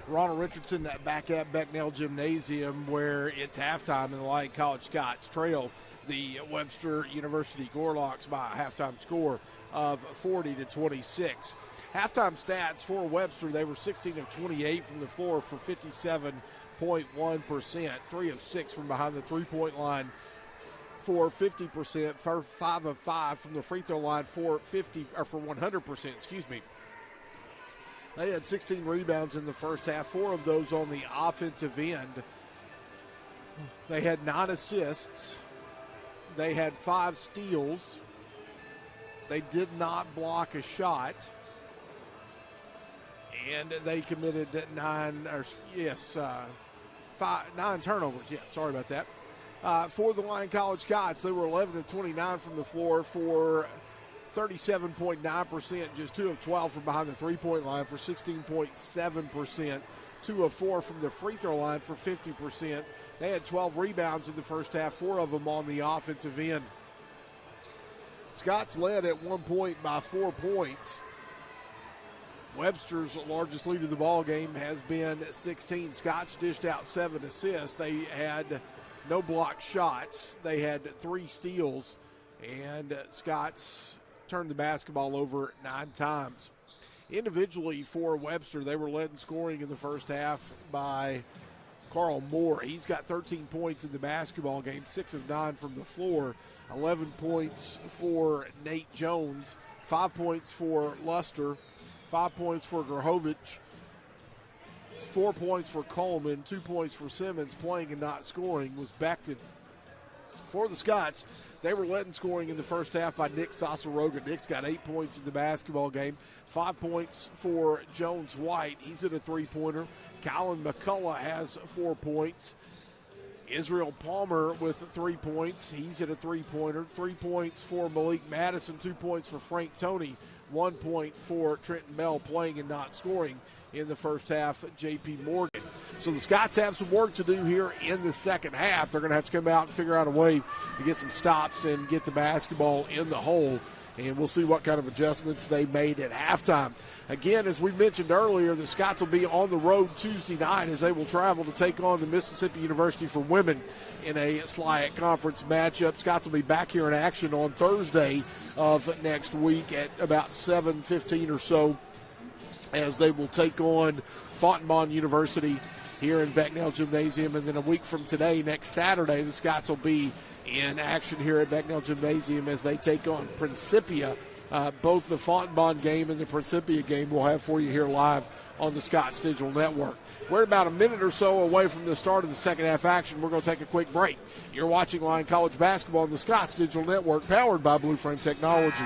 Ronald Richardson back at Becknell Gymnasium, where it's halftime in the Lyon College Scots trail the Webster University Gorlocks by a halftime score of 40-26. Halftime stats for Webster, they were 16 of 28 from the floor for 57.1%, 3 of 6 from behind the three-point line for 50%, 5 of 5 from the free throw line for 100%, excuse me. They had 16 rebounds in the first half, 4 of those on the offensive end. They had 9 assists. They had 5 steals. They did not block a shot. And they committed 9 turnovers. Yeah, sorry about that. For the Lyon College Scots, they were 11 of 29 from the floor for 37.9%, just 2 of 12 from behind the three-point line for 16.7%, 2 of 4 from the free throw line for 50%. They had 12 rebounds in the first half, 4 of them on the offensive end. Scots led at one point by 4 points. Webster's largest lead of the ball game has been 16. Scots dished out 7 assists. They had no blocked shots. They had 3 steals, and Scots turned the basketball over 9 times. Individually for Webster, they were led in scoring in the first half by Carl Moore. He's got 13 points in the basketball game, 6 of 9 from the floor, 11 points for Nate Jones, 5 points for Luster, 5 points for Grahovich, 4 points for Coleman, 2 points for Simmons. Playing and not scoring was Becton. For the Scots, they were led in scoring in the first half by Nick Sasaroga. Nick's got 8 points in the basketball game, 5 points for Jones White. He's at a three-pointer. Colin McCullough has 4 points. Israel Palmer with 3 points. He's at a three-pointer. 3 points for Malik Madison, 2 points for Frank Toney, 1 point for Trenton Bell. Playing and not scoring in the first half, J.P. Morgan. So the Scots have some work to do here in the second half. They're going to have to come out and figure out a way to get some stops and get the basketball in the hole. And we'll see what kind of adjustments they made at halftime. Again, as we mentioned earlier, the Scots will be on the road Tuesday night as they will travel to take on the Mississippi University for women in a SLIAC conference matchup. Scots will be back here in action on Thursday of next week at about 7:15 or so, as they will take on Fontenbonne University here in Becknell Gymnasium. And then a week from today, next Saturday, the Scots will be in action here at Becknell Gymnasium as they take on Principia. Both the Fontenbonne game and the Principia game we'll have for you here live on the Scots Digital Network. We're about a minute or so away from the start of the second half action. We're going to take a quick break. You're watching Lyon College basketball on the Scots Digital Network, powered by Blue Frame Technology.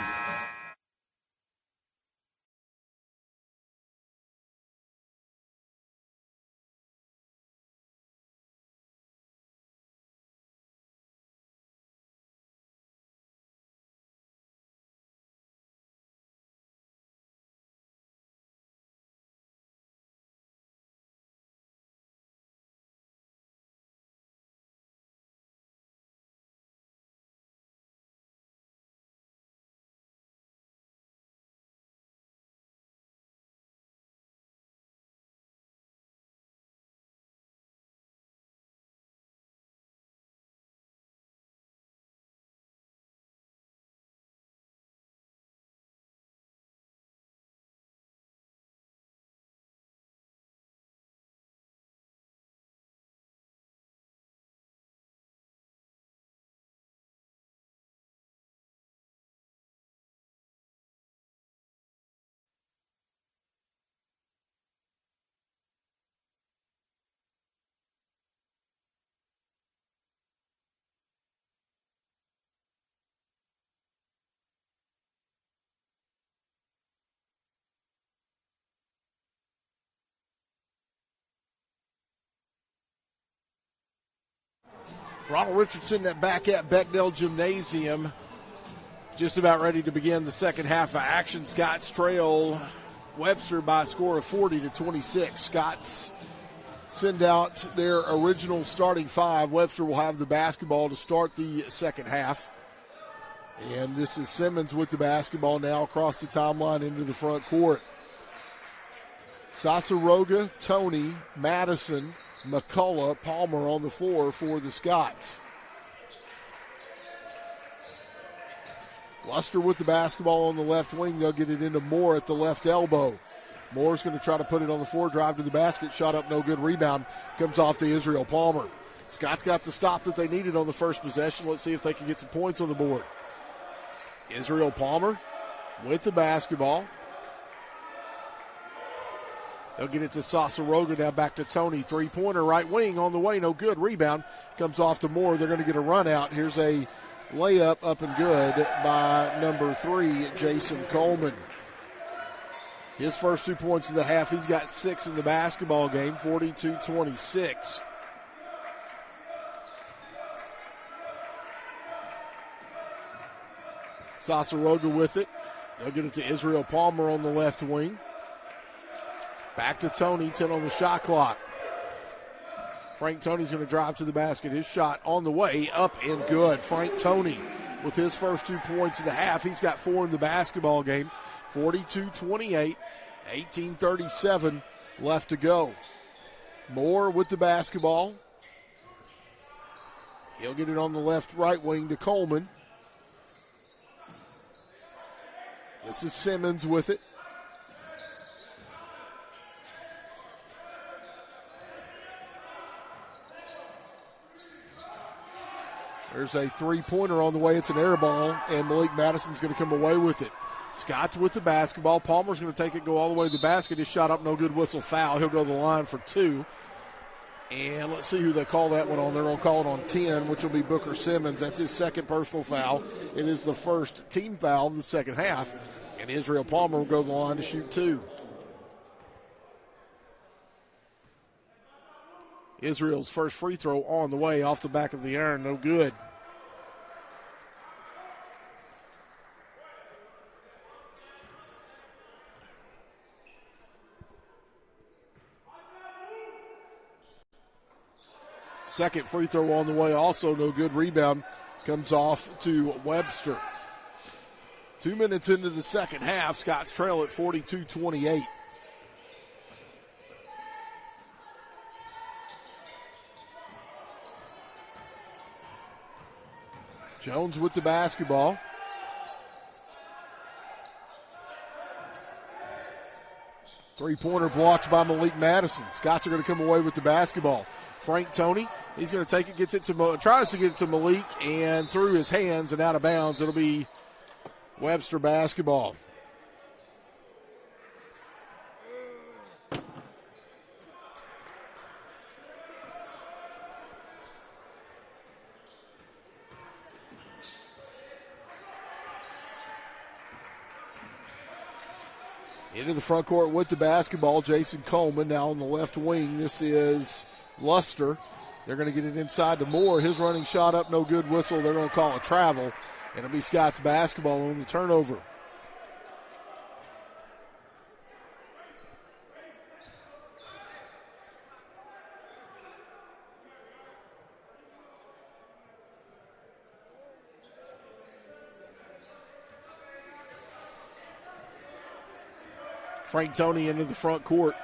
Ronald Richardson back at Becknell Gymnasium, just about ready to begin the second half of action. Scots trail Webster by a score of 40-26. Scots send out their original starting 5. Webster will have the basketball to start the second half. And this is Simmons with the basketball now across the timeline into the front court. Sasaroga, Tony, Madison, McCullough, Palmer on the floor for the Scots. Luster with the basketball on the left wing. They'll get it into Moore at the left elbow. Moore's going to try to put it on the floor, drive to the basket, shot up, no good, rebound. Comes off to Israel Palmer. Scott's got the stop that they needed on the first possession. Let's see if they can get some points on the board. Israel Palmer with the basketball. They'll get it to Sasaroga, now back to Tony. Three-pointer, right wing on the way, no good. Rebound comes off to Moore. They're going to get a run out. Here's a layup up and good by number 3, Jason Coleman. His first 2 points of the half. He's got 6 in the basketball game, 42-26. Sasaroga with it. They'll get it to Israel Palmer on the left wing. Back to Tony, 10 on the shot clock. Frank Tony's going to drive to the basket. His shot on the way, up and good. Frank Tony with his first 2 points of the half. He's got 4 in the basketball game. 42-28, 18:37 left to go. Moore with the basketball. He'll get it on the right wing to Coleman. This is Simmons with it. There's a three-pointer on the way. It's an air ball, and Malik Madison's going to come away with it. Scott's with the basketball. Palmer's going to take it, go all the way to the basket. His shot up, no good, whistle, foul. He'll go to the line for 2. And let's see who they call that one on. They're going to call it on 10, which will be Booker Simmons. That's his second personal foul. It is the first team foul of the second half. And Israel Palmer will go to the line to shoot 2. Israel's first free throw on the way, off the back of the iron, no good. Second free throw on the way, also no good. Rebound comes off to Webster. 2 minutes into the second half, Scots trail at 42-28. Jones with the basketball. Three-pointer blocked by Malik Madison. Scots are going to come away with the basketball. Frank Tony, he's going to take it, tries to get it to Malik, and through his hands and out of bounds. It'll be Webster basketball. Into the front court with the basketball, Jason Coleman. Now on the left wing, this is Luster. They're going to get it inside to Moore. His running shot up, no good, whistle. They're going to call a travel, and it'll be Scott's basketball on the turnover. Frank Tony into the front court.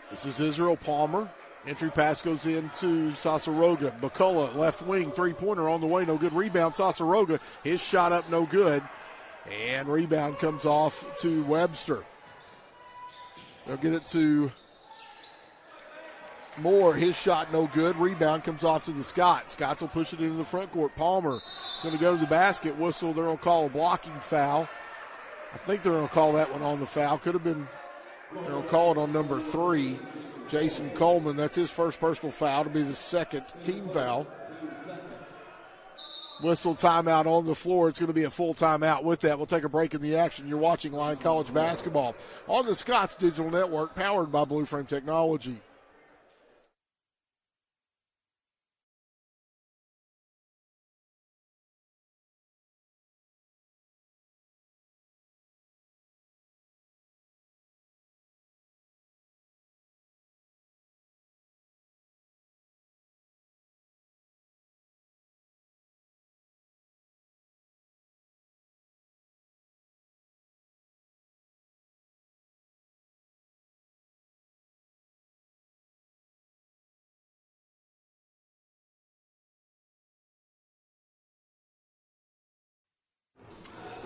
This is Israel Palmer. Entry pass goes into Sasaroga. McCullough, left wing, three-pointer on the way, no good. Rebound, Sasaroga. His shot up, no good. And rebound comes off to Webster. They'll get it to Moore. His shot no good. Rebound comes off to the Scots. Scots will push it into the front court. Palmer is going to go to the basket. Whistle. They're going to call a blocking foul. I think they're going to call that one on the foul. Could have been, they're going to call it on number 3, Jason Coleman. That's his first personal foul. It'll be the second team foul. Whistle, timeout on the floor. It's going to be a full timeout with that. We'll take a break in the action. You're watching Lyon College basketball on the Scots Digital Network, powered by Blue Frame Technology.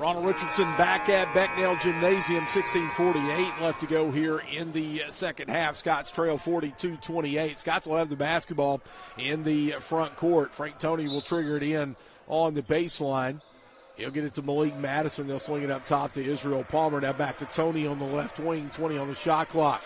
Ronald Richardson back at Becknell Gymnasium, 16:48 left to go here in the second half. Scots trail 42-28. Scots will have the basketball in the front court. Frank Toney will trigger it in on the baseline. He'll get it to Malik Madison. They'll swing it up top to Israel Palmer. Now back to Toney on the left wing, 20 on the shot clock.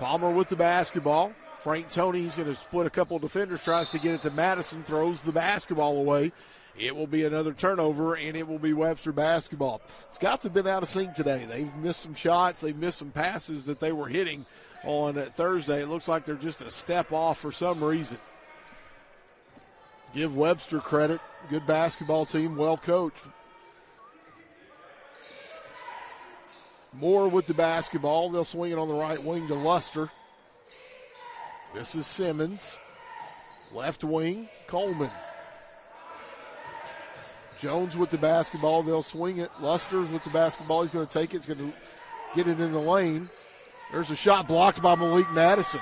Palmer with the basketball. Frank Toney, he's going to split a couple of defenders, tries to get it to Madison, throws the basketball away. It will be another turnover, and it will be Webster basketball. Scots have been out of sync today. They've missed some shots. They've missed some passes that they were hitting on Thursday. It looks like they're just a step off for some reason. Give Webster credit. Good basketball team, well coached. Moore with the basketball. They'll swing it on the right wing to Luster. This is Simmons. Left wing, Coleman. Jones with the basketball. They'll swing it. Luster's with the basketball. He's going to take it. He's going to get it in the lane. There's a shot blocked by Malik Madison.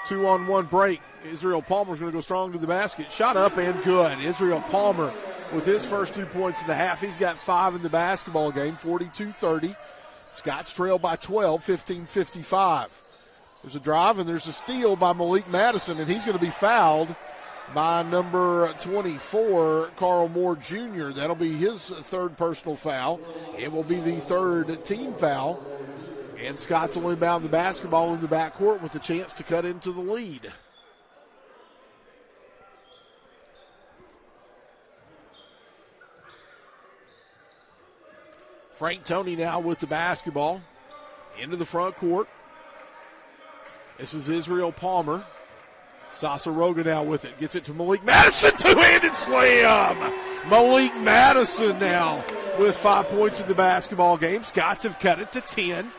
2-on-1 break. Israel Palmer's going to go strong to the basket. Shot up and good. Israel Palmer with his first 2 points in the half. He's got 5 in the basketball game, 42-30. Scots trail by 12, 15-55. There's a drive and there's a steal by Malik Madison, and he's going to be fouled by number 24, Carl Moore Jr. That'll be his third personal foul. It will be the third team foul. And Scots will inbound the basketball in the backcourt with a chance to cut into the lead. Frank Toney now with the basketball into the front court. This is Israel Palmer. Sasaroga now with it. Gets it to Malik Madison. Two-handed slam. Malik Madison now with 5 points in the basketball game. Scots have cut it to 10.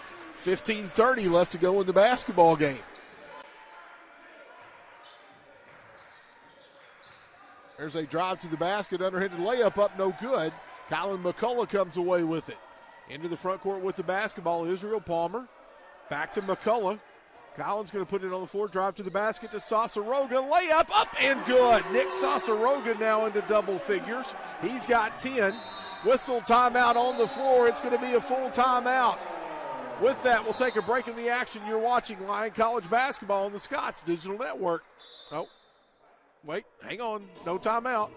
15:30 left to go in the basketball game. There's a drive to the basket. Underhanded layup up, no good. Colin McCullough comes away with it. Into the front court with the basketball. Israel Palmer. Back to McCullough. Collins going to put it on the floor, drive to the basket to Sasaroga, layup up and good. Nick Sasaroga now into double figures. He's got 10. Whistle timeout on the floor. It's going to be a full timeout. With that, we'll take a break in the action. You're watching Lyon College basketball on the Scots Digital Network. Oh, wait, hang on. No timeout.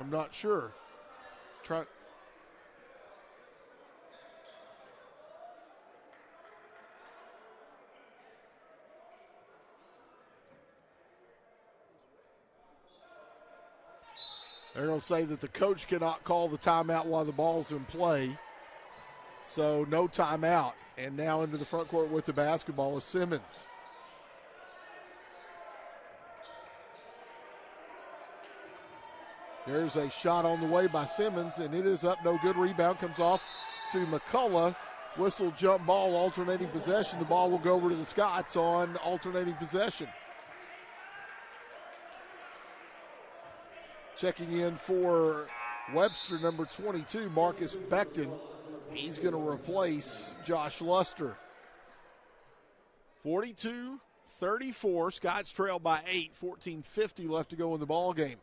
I'm not sure. They're going to say that the coach cannot call the timeout while the ball's in play. So no timeout. And now into the front court with the basketball is Simmons. There's a shot on the way by Simmons, and it is up, no good. Rebound comes off to McCullough. Whistle, jump ball, alternating possession. The ball will go over to the Scots on alternating possession. Checking in for Webster, number 22, Marcus Beckton. He's going to replace Josh Luster. 42-34. Scots trail by 8. 14:50 left to go in the ball game.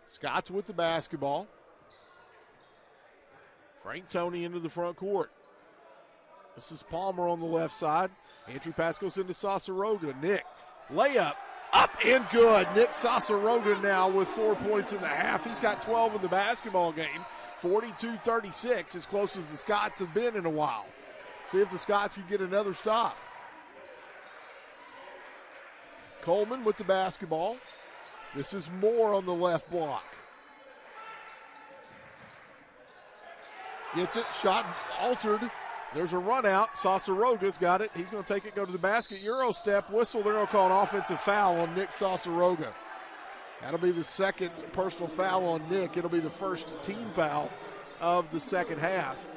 Scots with the basketball. Frank Toney into the front court. This is Palmer on the left side. Entry pass goes into Sasaroga. Nick, layup, up and good. Nick Sasaroga now with 4 points in the half. He's got 12 in the basketball game. 42-36, as close as the Scots have been in a while. See if the Scots can get another stop. Coleman with the basketball. This is Moore on the left block. Gets it, shot altered. There's a run out. Sasaroga's got it. He's going to take it, go to the basket. Euro step, whistle. They're going to call an offensive foul on Nick Sasaroga. That'll be the second personal foul on Nick. It'll be the first team foul of the second half.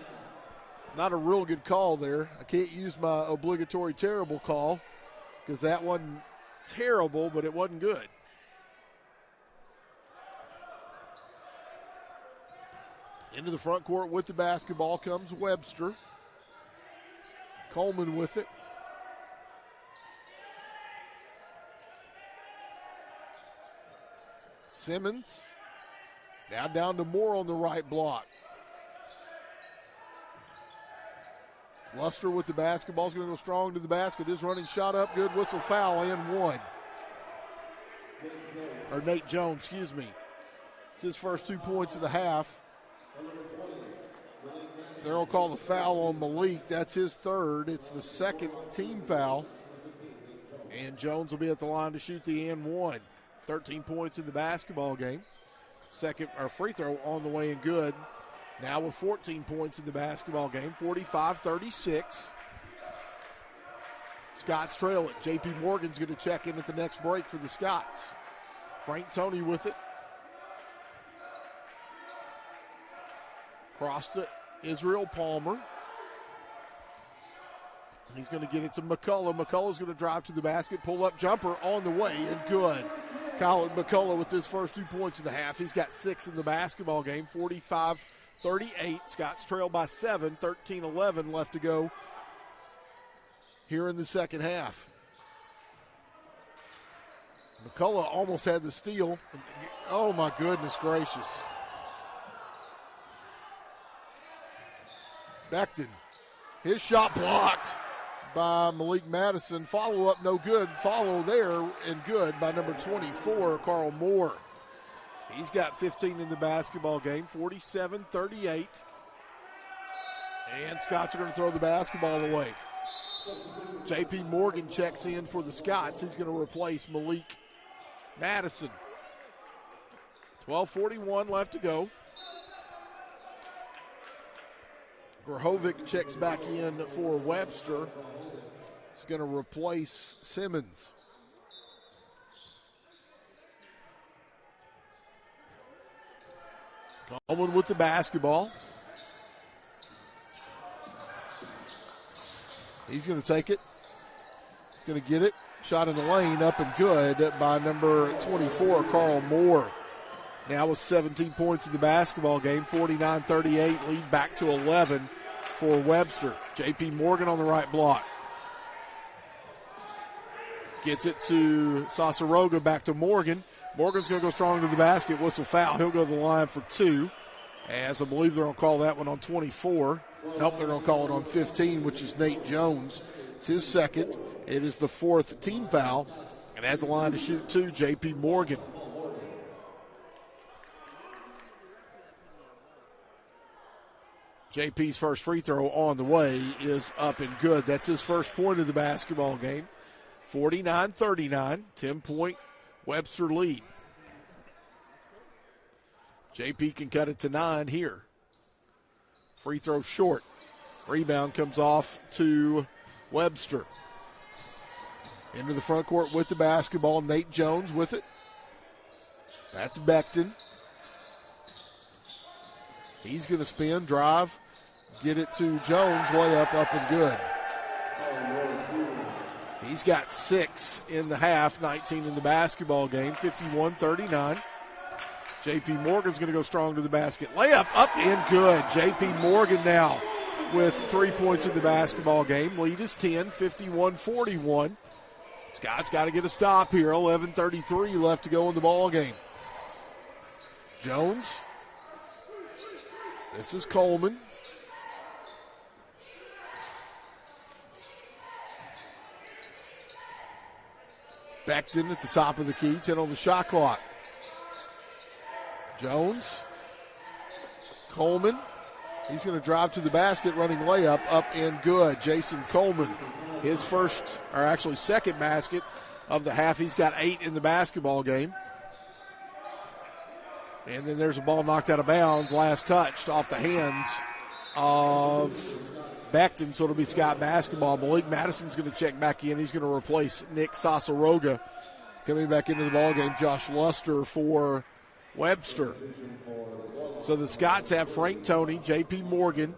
Not a real good call there. I can't use my obligatory terrible call because that wasn't terrible, but it wasn't good. Into the front court with the basketball comes Webster. Coleman with it. Simmons. Now down to Moore on the right block. Luster with the basketball is going to go strong to the basket. His running shot up, good, whistle, foul, and one. Or Nate Jones, excuse me. It's his first 2 points of the half. They'll call the foul on Malik. That's his third. It's the second team foul. And Jones will be at the line to shoot the and one. 13 points in the basketball game. Second or free throw on the way and good. Now with 14 points in the basketball game, 45-36. Scots trail it. J.P. Morgan's going to check in at the next break for the Scots. Frank Toney with it. Crossed it. Israel Palmer. He's going to get it to McCullough. McCullough's going to drive to the basket, pull up jumper on the way, and good. Colin McCullough with his first 2 points of the half. He's got 6 in the basketball game, 45-38. Scots trail by 7, 13-11 left to go here in the second half. McCullough almost had the steal. Oh, my goodness gracious. Becton. His shot blocked by Malik Madison. Follow up, no good. Follow there and good by number 24, Carl Moore. He's got 15 in the basketball game, 47-38. And Scots are going to throw the basketball away. J.P. Morgan checks in for the Scots. He's going to replace Malik Madison. 12:41 left to go. Grahovic checks back in for Webster. He's going to replace Simmons. Coleman with the basketball. He's going to take it. He's going to get it. Shot in the lane, up and good by number 24, Carl Moore. Now with 17 points in the basketball game, 49-38, lead back to 11 for Webster. J.P. Morgan on the right block. Gets it to Sasaroga, back to Morgan. Morgan's going to go strong to the basket, whistle foul. He'll go to the line for 2, as I believe they're going to call that one on 24. Nope, they're going to call it on 15, which is Nate Jones. It's his second. It is the 4th team foul. And at the line to shoot 2, J.P. Morgan. JP's first free throw on the way is up and good. That's his first point of the basketball game. 49-39, 10-point Webster lead. JP can cut it to 9 here. Free throw short. Rebound comes off to Webster. Into the front court with the basketball. Nate Jones with it. That's Becton. He's going to spin, drive, get it to Jones, layup up and good. He's got 6 in the half, 19 in the basketball game, 51-39. J.P. Morgan's going to go strong to the basket. Layup up and good. J.P. Morgan now with 3 points in the basketball game. Lead is 10, 51-41. Scott's got to get a stop here. 11:33 left to go in the ball game. Jones. This is Coleman. Becton at the top of the key, 10 on the shot clock. Jones. Coleman. He's going to drive to the basket, running layup, up and good. Jason Coleman, his first, or actually second basket of the half. He's got 8 in the basketball game. And then there's a ball knocked out of bounds, last touched off the hands of Becton, so it'll be Scott basketball. Malik Madison's going to check back in. He's going to replace Nick Sasaroga. Coming back into the ballgame, Josh Luster for Webster. So the Scots have Frank Toney, J.P. Morgan,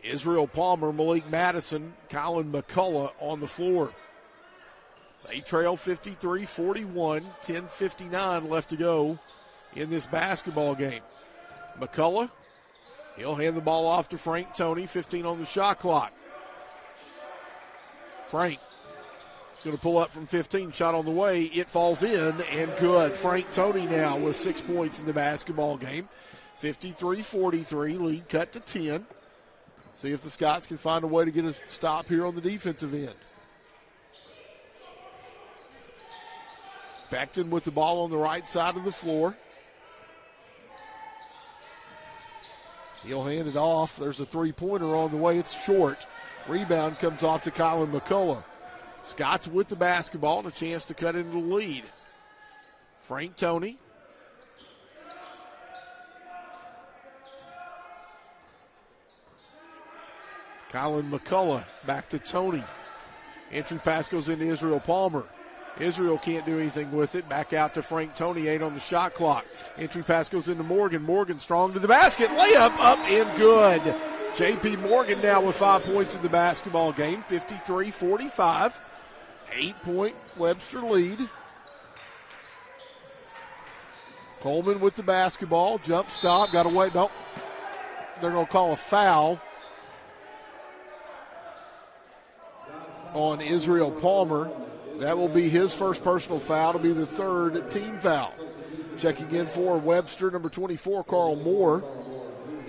Israel Palmer, Malik Madison, Colin McCullough on the floor. They trail 53-41, 10:59 left to go in this basketball game. McCullough, he'll hand the ball off to Frank Toney, 15 on the shot clock. Frank He's going to pull up from 15. Shot on the way. It falls in and good. Frank Toney now with 6 points in the basketball game. 53-43. Lead cut to 10. See if the Scots can find a way to get a stop here on the defensive end. Beckton with the ball on the right side of the floor. He'll hand it off. There's a three-pointer on the way. It's short. Rebound comes off to Colin McCullough. Scots with the basketball and a chance to cut into the lead. Frank Toney. Colin McCullough back to Toney. Entry pass goes into Israel Palmer. Israel can't do anything with it. Back out to Frank Toney, 8 on the shot clock. Entry pass goes into Morgan. Morgan strong to the basket. Layup up and good. J.P. Morgan now with 5 points in the basketball game. 53-45. 8-point Webster lead. Coleman with the basketball. Jump stop. Got away. Nope. They're going to call a foul on Israel Palmer. That will be his first personal foul. It'll be the third team foul. Checking in for Webster, number 24, Carl Moore.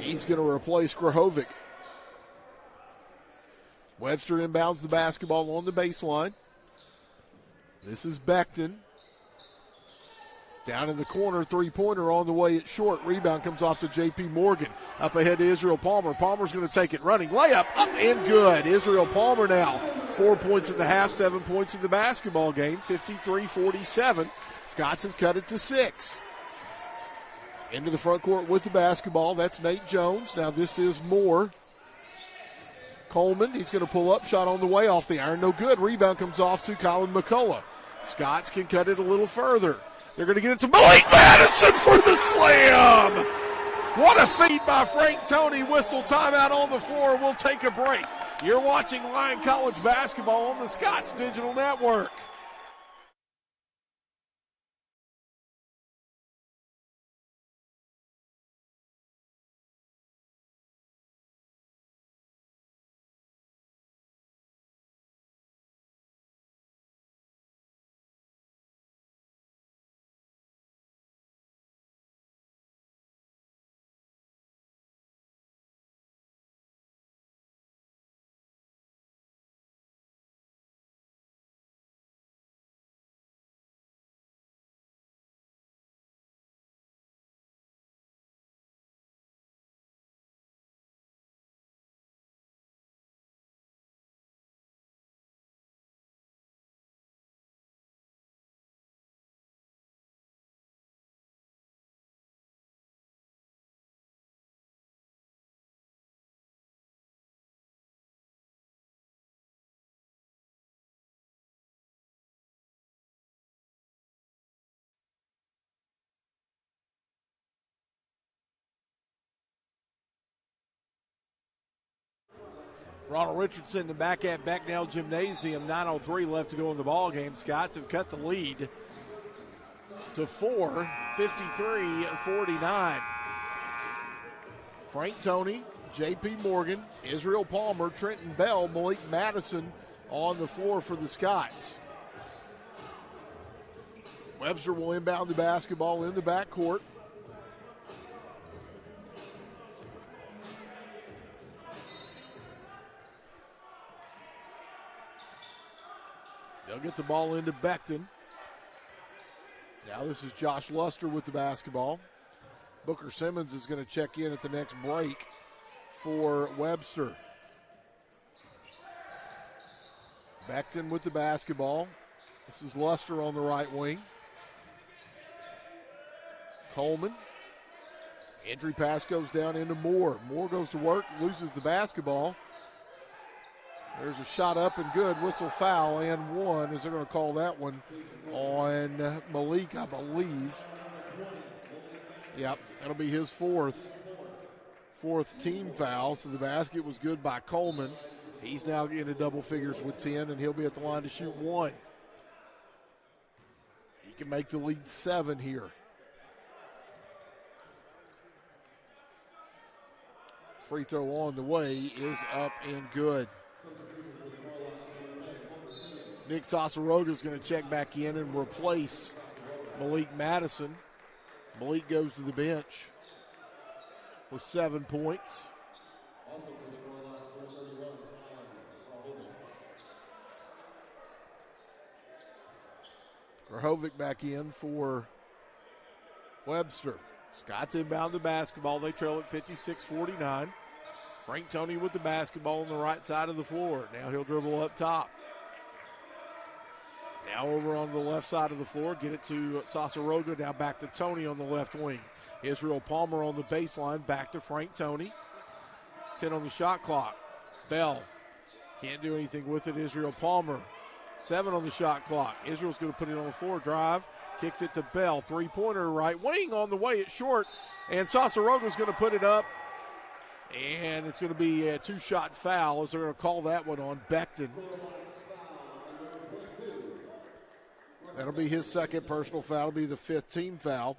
He's going to replace Grahovic. Webster inbounds the basketball on the baseline. This is Beckton. Down in the corner, three-pointer on the way. It's short. Rebound comes off to J.P. Morgan. Up ahead to Israel Palmer. Palmer's going to take it running. Layup up and good. Israel Palmer now 4 points in the half, 7 points in the basketball game. 53-47. Scots have cut it to 6. Into the front court with the basketball. That's Nate Jones. Now this is Moore. Coleman, he's going to pull up. Shot on the way off the iron. No good. Rebound comes off to Colin McCullough. Scots can cut it a little further. They're going to get it to Malik Madison for the slam. What a feed by Frank Toney. Whistle timeout on the floor. We'll take a break. You're watching Lyon College basketball on the Scots Digital Network. Ronald Richardson and back at Becknell Gymnasium. 9:03 left to go in the ball game. Scots have cut the lead to 4, 53-49. Frank Toney, J.P. Morgan, Israel Palmer, Trenton Bell, Malik Madison on the floor for the Scots. Webster will inbound the basketball in the backcourt. They'll get the ball into Beckton. Now this is Josh Luster with the basketball. Booker Simmons is going to check in at the next break for Webster. Beckton with the basketball. This is Luster on the right wing. Coleman. Entry pass goes down into Moore. Moore goes to work, loses the basketball. There's a shot up and good. Whistle foul and one. Is they're going to call that one on Malik, I believe. Yep, that'll be his fourth team foul. So the basket was good by Coleman. He's now into double figures with 10, and he'll be at the line to shoot one. He can make the lead 7 here. Free throw on the way is up and good. Nick Sasaroga is going to check back in and replace Malik Madison. Malik goes to the bench with 7 points. Grahovic back in for Webster. Scott's inbound the basketball. They trail at 56-49. Frank Toney with the basketball on the right side of the floor. Now he'll dribble up top. Now over on the left side of the floor. Get it to Sasaroga. Now back to Toney on the left wing. Israel Palmer on the baseline. Back to Frank Toney. 10 on the shot clock. Bell can't do anything with it. Israel Palmer. 7 on the shot clock. Israel's going to put it on the floor. Drive. Kicks it to Bell. Three-pointer right wing on the way. It's short. And Sasaroga's going to put it up. And it's going to be a two-shot foul as they're going to call that one on Becton. That'll be his second personal foul. It'll be the 5th team foul.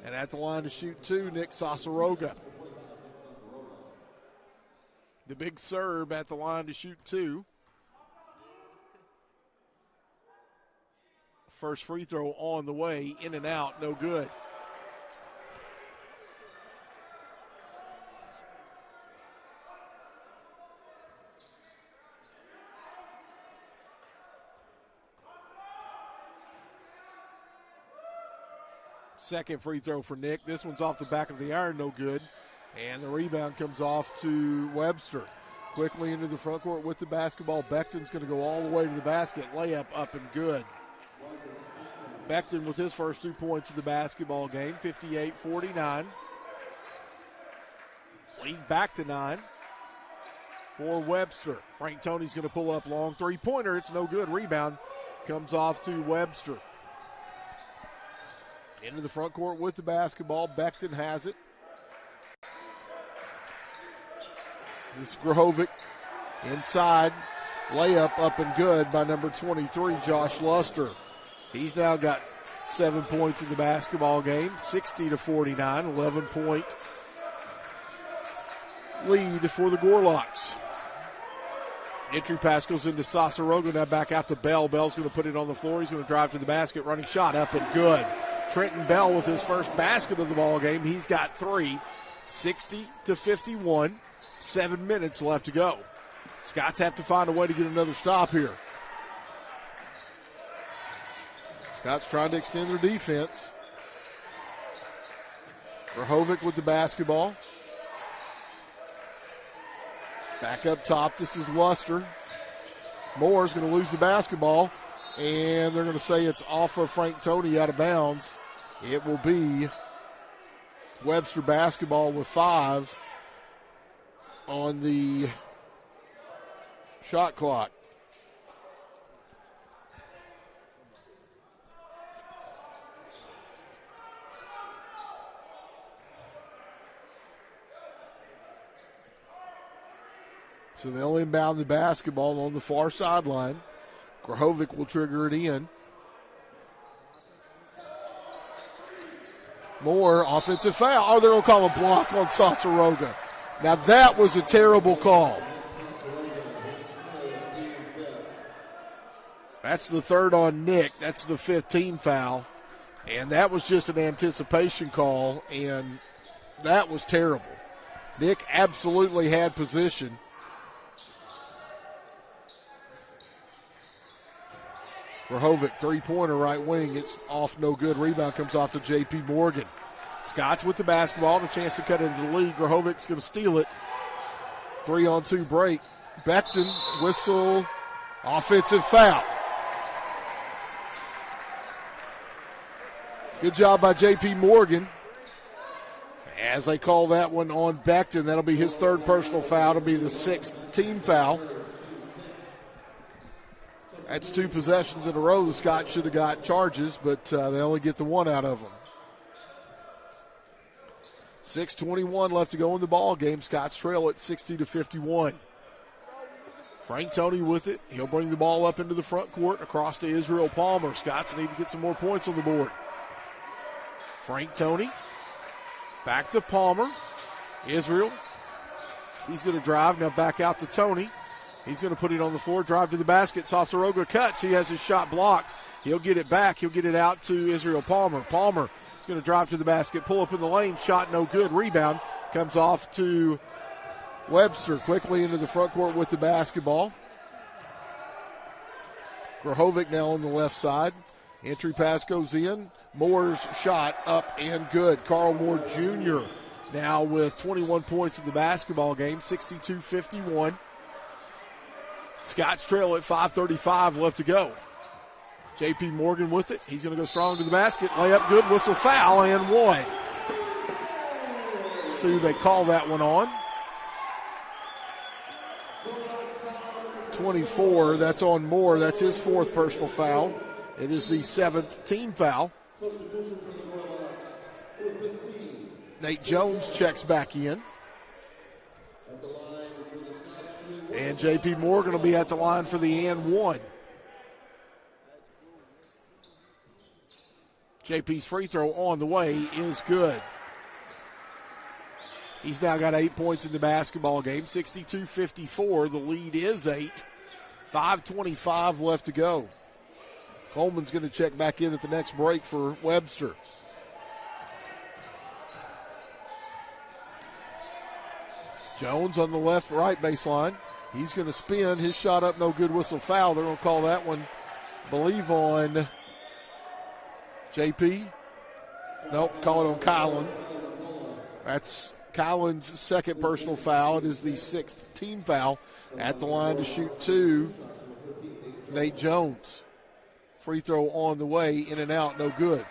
And at the line to shoot 2, Nick Sasaroga. The big Serb at the line to shoot 2. First free throw on the way, in and out, no good. Second free throw for Nick. This one's off the back of the iron, no good. And the rebound comes off to Webster. Quickly into the front court with the basketball. Becton's going to go all the way to the basket. Layup up and good. Becton with his first 2 points of the basketball game, 58-49. Lead back to 9 for Webster. Frank Toney's going to pull up long three-pointer. It's no good. Rebound comes off to Webster. Into the front court with the basketball. Becton has it. This is Grahovic inside. Layup up and good by number 23, Josh Luster. He's now got 7 points in the basketball game, 60-49, 11-point lead for the Gorlocks. Entry pass goes into Sasaroga, now back out to Bell. Bell's going to put it on the floor. He's going to drive to the basket, running shot up and good. Trenton Bell with his first basket of the ball game. He's got 3, 60-51, 7 minutes left to go. Scots have to find a way to get another stop here. Scots trying to extend their defense. Grahovic with the basketball. Back up top, this is Luster. Moore's going to lose the basketball, and they're going to say it's off of Frank Toney out of bounds. It will be Webster basketball with 5 on the shot clock. So they'll inbound the basketball on the far sideline. Grahovic will trigger it in. Moore, offensive foul. Oh, they're going to call a block on Sasaroga. Now that was a terrible call. That's the 3rd on Nick. That's the 5th team foul. And that was just an anticipation call, and that was terrible. Nick absolutely had position. Grahovic, three-pointer right wing. It's off, no good. Rebound comes off to J.P. Morgan. Scott's with the basketball and a chance to cut into the lead. Grahovic's going to steal it. 3-on-2 break. Becton, whistle, offensive foul. Good job by J.P. Morgan. As they call that one on Becton, that'll be his 3rd personal foul. It'll be the 6th team foul. That's 2 possessions in a row. The Scots should have got charges, but they only get the 1 out of them. 6:21 left to go in the ball game. Scots trail at 60-51. Frank Toney with it. He'll bring the ball up into the front court across to Israel Palmer. Scots need to get some more points on the board. Frank Toney back to Palmer. Israel. He's going to drive now back out to Toney. He's going to put it on the floor, drive to the basket. Sasaroga cuts. He has his shot blocked. He'll get it back. He'll get it out to Israel Palmer. Palmer is going to drive to the basket, pull up in the lane. Shot no good. Rebound comes off to Webster. Quickly into the front court with the basketball. Grahovic now on the left side. Entry pass goes in. Moore's shot up and good. Carl Moore Jr. now with 21 points in the basketball game, 62-51. Scots trail at 5:35 left to go. J.P. Morgan with it. He's going to go strong to the basket. Layup good, whistle foul, and one. See who they call that one on. 24, that's on Moore. That's his fourth personal foul. It is the seventh team foul. Nate Jones checks back in. And J.P. Morgan will be at the line for the and one. JP's free throw on the way is good. He's now got 8 points in the basketball game, 62-54. The lead is 8. 5:25 left to go. Coleman's going to check back in at the next break for Webster. Jones on the left-right baseline. He's going to spin. His shot up, no good, whistle foul. They're going to call that one, believe, on JP. Nope, call it on Kylan. That's Kylan's second personal foul. It is the sixth team foul. At the line to shoot two, Nate Jones. Free throw on the way, in and out, no good.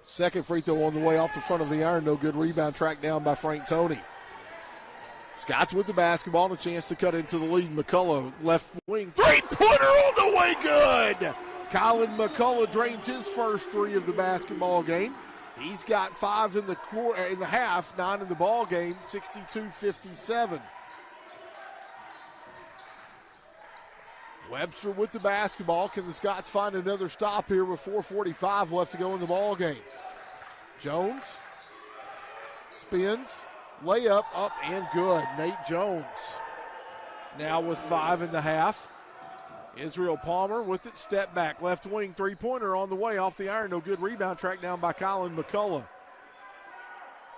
Second free throw on the way off the front of the iron. No good. Rebound tracked down by Frank Toney. Scots with the basketball and a chance to cut into the lead. McCullough, left wing. Three-pointer on the way. Good. Colin McCullough drains his first three of the basketball game. He's got 5 in the half, 9 in the ball game, 62-57. Webster with the basketball. Can the Scots find another stop here with 4:45 left to go in the ball game? Jones spins, layup up and good. Nate Jones now with 5 in the half. Israel Palmer with it, step back, left wing, three-pointer on the way off the iron. No good. Rebound tracked down by Colin McCullough.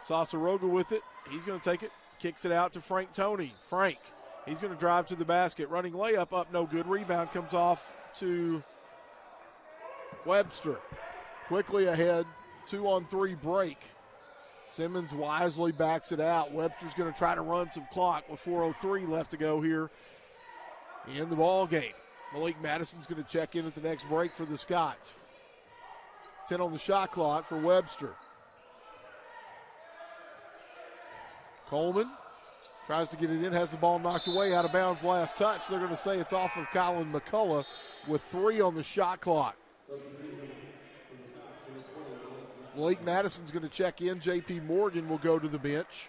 Sasaroga with it. He's going to take it, kicks it out to Frank Toney. Frank. He's going to drive to the basket. Running layup up, no good. Rebound comes off to Webster. Quickly ahead, 2-on-3 break. Simmons wisely backs it out. Webster's going to try to run some clock with 4:03 left to go here in the ball game. Malik Madison's going to check in at the next break for the Scots. 10 on the shot clock for Webster. Coleman tries to get it in, has the ball knocked away, out of bounds last touch. They're going to say it's off of Colin McCullough with 3 on the shot clock. Malik Madison's going to check in. J.P. Morgan will go to the bench.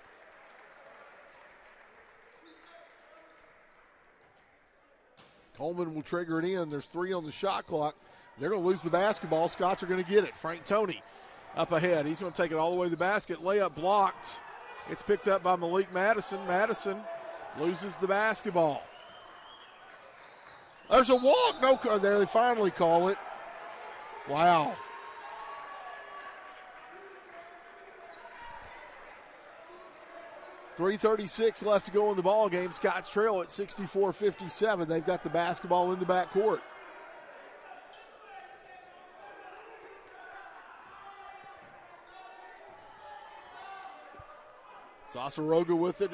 Coleman will trigger it in. There's 3 on the shot clock. They're going to lose the basketball. Scots are going to get it. Frank Toney up ahead. He's going to take it all the way to the basket. Layup blocked. It's picked up by Malik Madison. Madison loses the basketball. There's a walk. No, there they finally call it. Wow. .336 left to go in the ball game. Scots trail at 64-57. They've got the basketball in the backcourt. Sasaroga with it.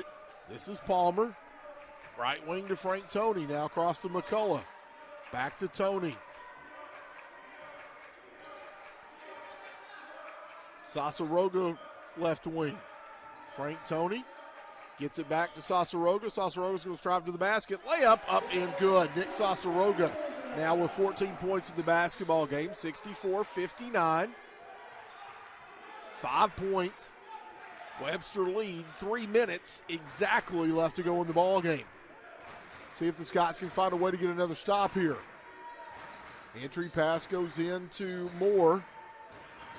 This is Palmer. Right wing to Frank Toney. Now across to McCullough. Back to Toney. Sasaroga left wing. Frank Toney gets it back to Sasaroga. Sasaroga's going to drive to the basket. Layup up and good. Nick Sasaroga now with 14 points in the basketball game. 64-59. 5 points. Webster lead, 3 minutes exactly left to go in the ball game. See if the Scots can find a way to get another stop here. Entry pass goes in to Moore.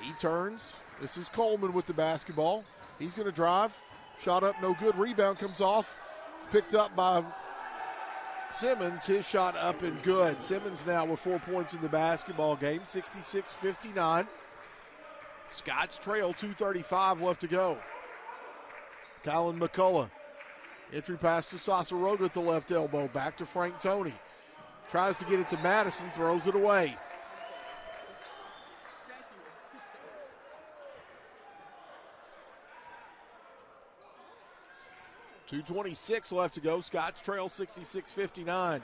He turns. This is Coleman with the basketball. He's going to drive. Shot up, no good. Rebound comes off. It's picked up by Simmons. His shot up and good. Simmons now with 4 points in the basketball game, 66-59. Scots trail, 2:35 left to go. Kylan McCullough. Entry pass to Sasaroga at the left elbow. Back to Frank Toney. Tries to get it to Madison, throws it away. .226 left to go. Scots trail 66-59.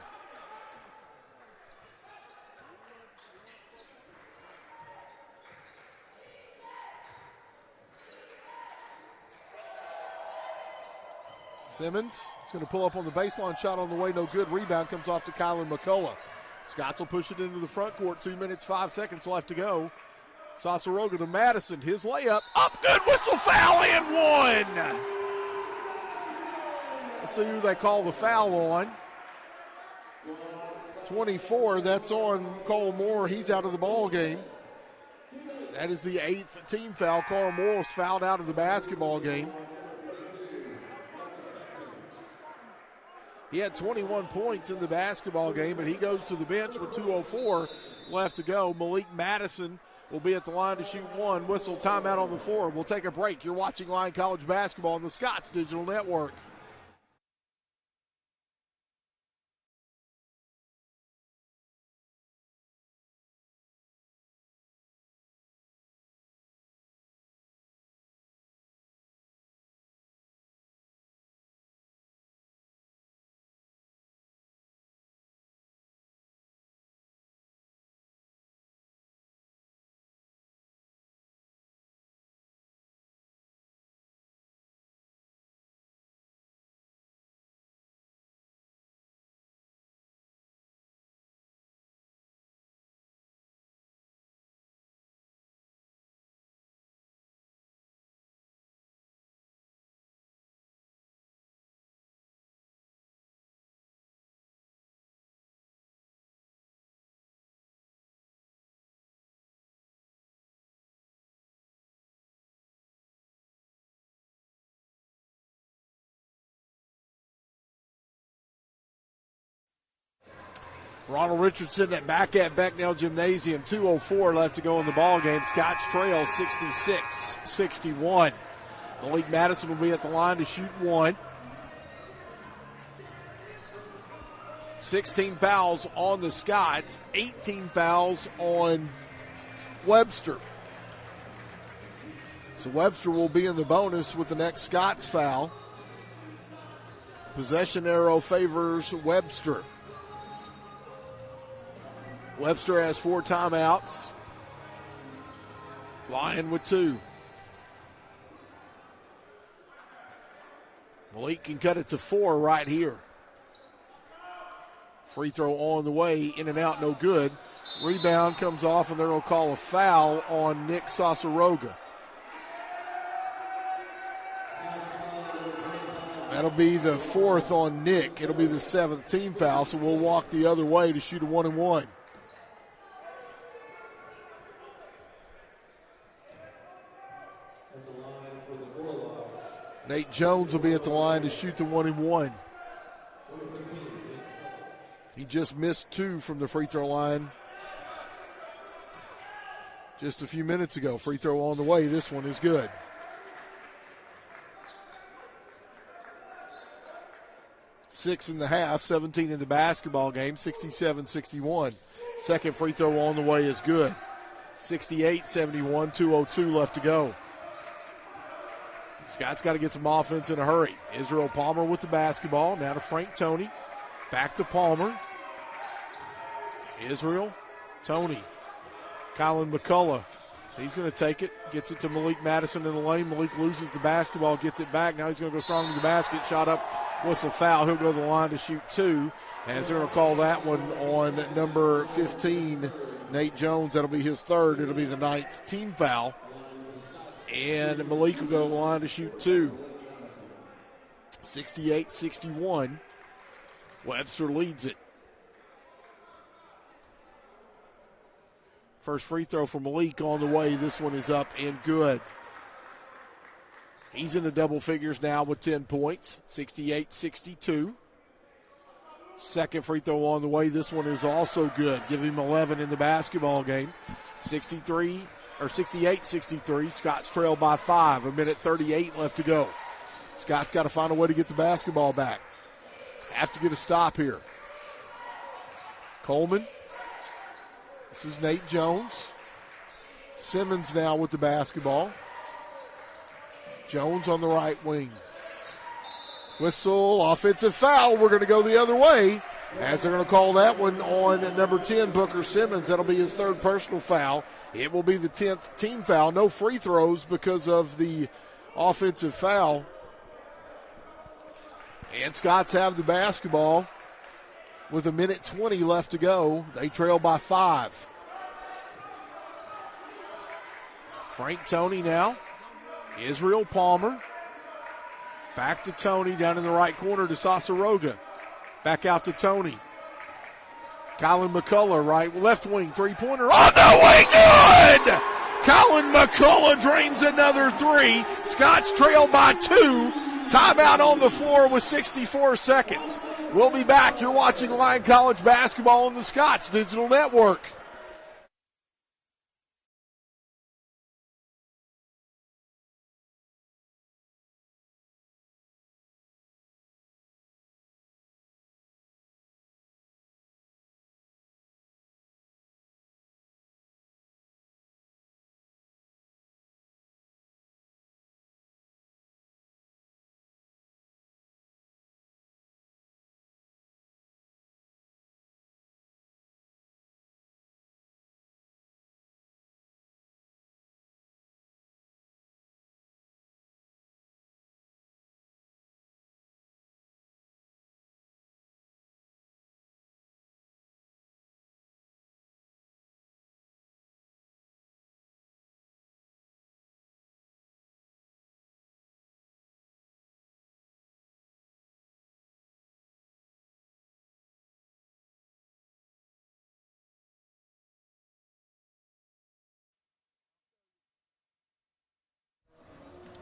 Simmons is going to pull up on the baseline, shot on the way, no good. Rebound comes off to Kylan McCullough. Scots will push it into the front court. 2 minutes, 5 seconds left to go. Sasaroga to Madison. His layup up, good. Whistle, foul, and one. Let's see who they call the foul on. 24, that's on Cole Moore. He's out of the ball game. That is the 8th team foul. Carl Moore was fouled out of the basketball game. He had 21 points in the basketball game, but he goes to the bench with 2:04 left to go. Malik Madison will be at the line to shoot one. Whistle, timeout on the floor. We'll take a break. You're watching Lyon College basketball on the Scots Digital Network. Ronald Richardson at back at Becknell Gymnasium. 2:04 left to go in the ball game. Scots trail 66-61. Malik Madison will be at the line to shoot one. 16 fouls on the Scots, 18 fouls on Webster. So Webster will be in the bonus with the next Scots foul. Possession arrow favors Webster. Webster has 4 timeouts. Lyon with 2. Malik can cut it to 4 right here. Free throw on the way, in and out, no good. Rebound comes off, and they're going to call a foul on Nick Sasaroga. That'll be the 4th on Nick. It'll be the 7th team foul, so we'll walk the other way to shoot a 1-and-1. Nate Jones will be at the line to shoot the 1-and-1. He just missed 2 from the free throw line just a few minutes ago. Free throw on the way. This one is good. Six in the half, 17 in the basketball game, 67-61. Second free throw on the way is good. 68-71, 2:02 left to go. Scott's got to get some offense in a hurry. Israel Palmer with the basketball. Now to Frank Toney. Back to Palmer. Israel, Toney. Kylan McCullough. He's going to take it. Gets it to Malik Madison in the lane. Malik loses the basketball, gets it back. Now he's going to go strong to the basket. Shot up, whistle, foul. He'll go to the line to shoot 2. As they're going to call that one on number 15, Nate Jones. That'll be his 3rd. It'll be the 9th team foul. And Malik will go to the line to shoot 2. 68-61. Webster leads it. First free throw for Malik on the way. This one is up and good. He's in the double figures now with 10 points, 68-62. Second free throw on the way. This one is also good. Give him 11 in the basketball game. 68-63. Scots trail by 5. 1:38 left to go. Scott's got to find a way to get the basketball back. Have to get a stop here. Coleman. This is Nate Jones. Simmons now with the basketball. Jones on the right wing. Whistle, offensive foul. We're going to go the other way, as they're going to call that one on number 10, Booker Simmons. That'll be his third personal foul. It will be the 10th team foul. No free throws because of the offensive foul. And Scots have the basketball with 1:20 left to go. They trail by 5. Frank Toney now. Israel Palmer. Back to Toney down in the right corner to Sasaroga. Back out to Toney. Colin McCullough, left wing, three-pointer on the way, good! Colin McCullough drains another 3. Scots trail by 2. Timeout on the floor with 64 seconds. We'll be back. You're watching Lyon College basketball on the Scots Digital Network.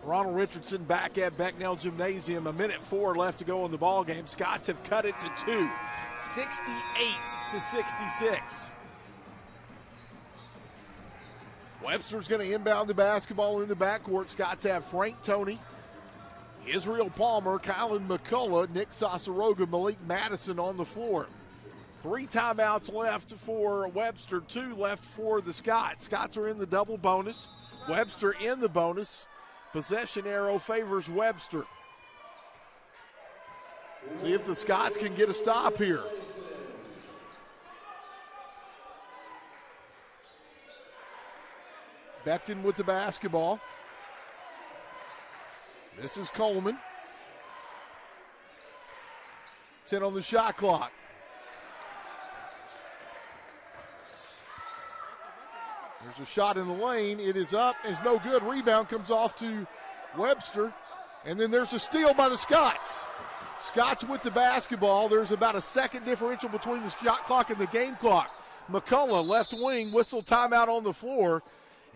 Ronald Richardson back at Becknell Gymnasium. 1:04 left to go in the ball game. Scots have cut it to 2, 68-66. Webster's going to inbound the basketball in the backcourt. Scots have Frank Toney, Israel Palmer, Colin McCullough, Nick Sasaroga, Malik Madison on the floor. 3 timeouts left for Webster, 2 left for the Scots. Scots are in the double bonus. Webster in the bonus. Possession arrow favors Webster. See if the Scots can get a stop here. Becton with the basketball. This is Coleman. 10 on the shot clock. There's a shot in the lane. It is up. It's no good. Rebound comes off to Webster. And then there's a steal by the Scots. Scots with the basketball. There's about a second differential between the shot clock and the game clock. McCullough, left wing, whistle timeout on the floor.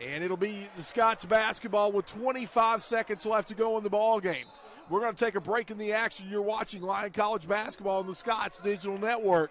And it'll be the Scots basketball with 25 seconds left to go in the ball game. We're going to take a break in the action. You're watching Lyon College basketball on the Scots Digital Network.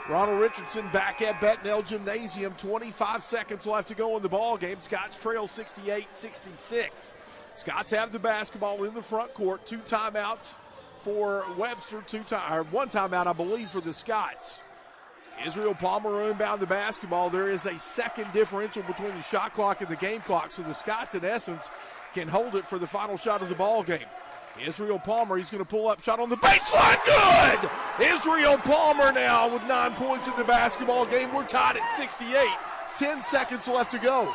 Ronald Richardson back at Becknell Gymnasium. 25 seconds left to go in the ball game. Scots trail 68-66. Scots have the basketball in the front court. 2 timeouts for Webster. 1 timeout, I believe, for the Scots. Israel Palmer will inbound the basketball. There is a second differential between the shot clock and the game clock, so the Scots, in essence, can hold it for the final shot of the ball game. Israel Palmer, he's going to pull up, shot on the baseline, good! Israel Palmer now with 9 points in the basketball game. We're tied at 68. 10 seconds left to go.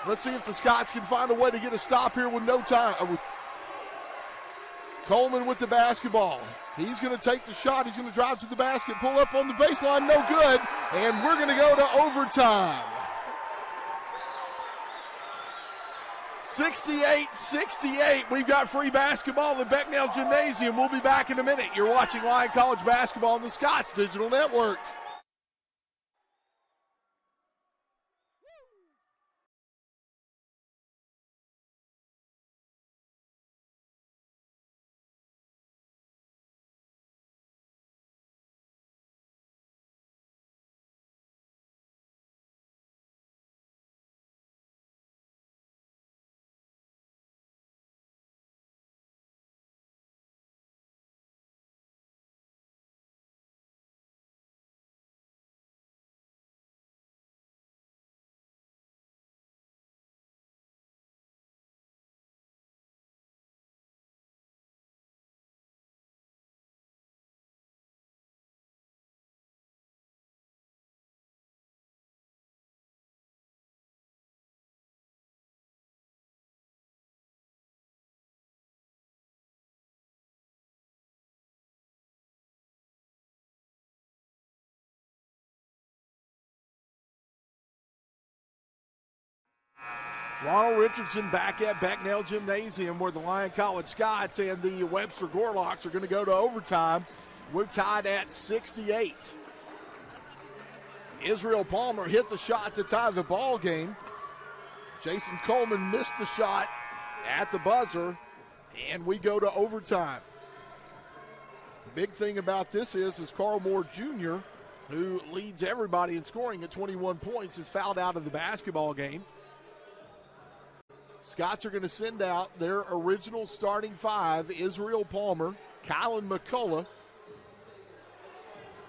Let's see if the Scots can find a way to get a stop here with no time. Coleman with the basketball. He's going to take the shot. He's going to drive to the basket, pull up on the baseline, no good. And we're going to go to overtime. 68-68. We've got free basketball at Becknell Gymnasium. We'll be back in a minute. You're watching Lyon College basketball on the Scots Digital Network. Ronald Richardson back at Becknell Gymnasium, where the Lyon College Scots and the Webster Gorlocks are going to go to overtime. We're tied at 68. Israel Palmer hit the shot to tie the ball game. Jason Coleman missed the shot at the buzzer, and we go to overtime. The big thing about this is Carl Moore Jr., who leads everybody in scoring at 21 points, is fouled out of the basketball game. Scots are going to send out their original starting five: Israel Palmer, Kylan McCullough,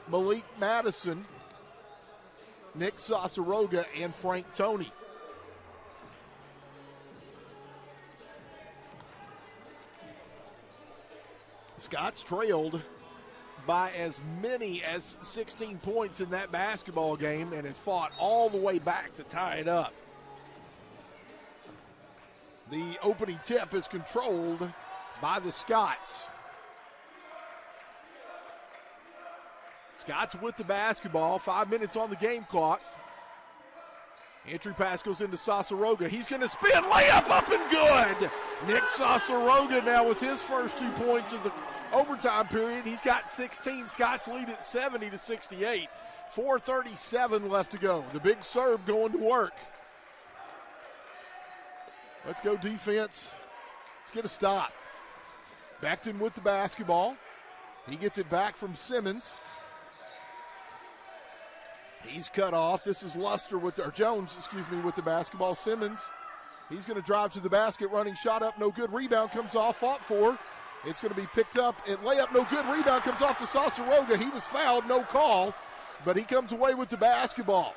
Malik Madison, Nick Sasaroga, and Frank Toney. Scots trailed by as many as 16 points in that basketball game and has fought all the way back to tie it up. The opening tip is controlled by the Scots. Scots with the basketball, 5 minutes on the game clock. Entry pass goes into Sasaroga. He's going to spin, layup up and good. Nick Sasaroga now with his first 2 points of the overtime period. He's got 16. Scots lead at 70-68. 4:37 left to go. The big serve going to work. Let's go defense. Let's get a stop. Beckton with the basketball. He gets it back from Simmons. He's cut off. This is Jones with the basketball. Simmons, he's going to drive to the basket, running shot up, no good. Rebound comes off, fought for. It's going to be picked up and layup, no good. Rebound comes off to Sasaroga. He was fouled, no call, but he comes away with the basketball.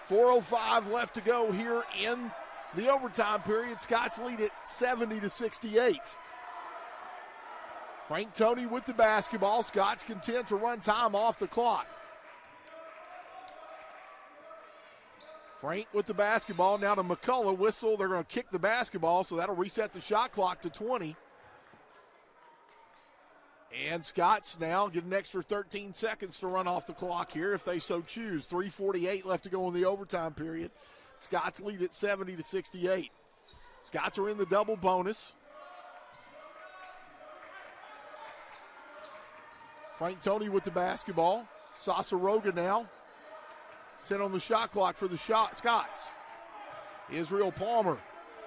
4:05 left to go here in the overtime period. Scots lead at 70-68. Frank Toney with the basketball. Scots content to run time off the clock. Frank with the basketball. Now to McCullough. Whistle. They're going to kick the basketball, so that'll reset the shot clock to 20. And Scots now get an extra 13 seconds to run off the clock here if they so choose. 3:48 left to go in the overtime period. Scots lead at 70-68. Scots are in the double bonus. Frank Toney with the basketball. Sasaroga now. 10 on the shot clock for the Scots. Israel Palmer.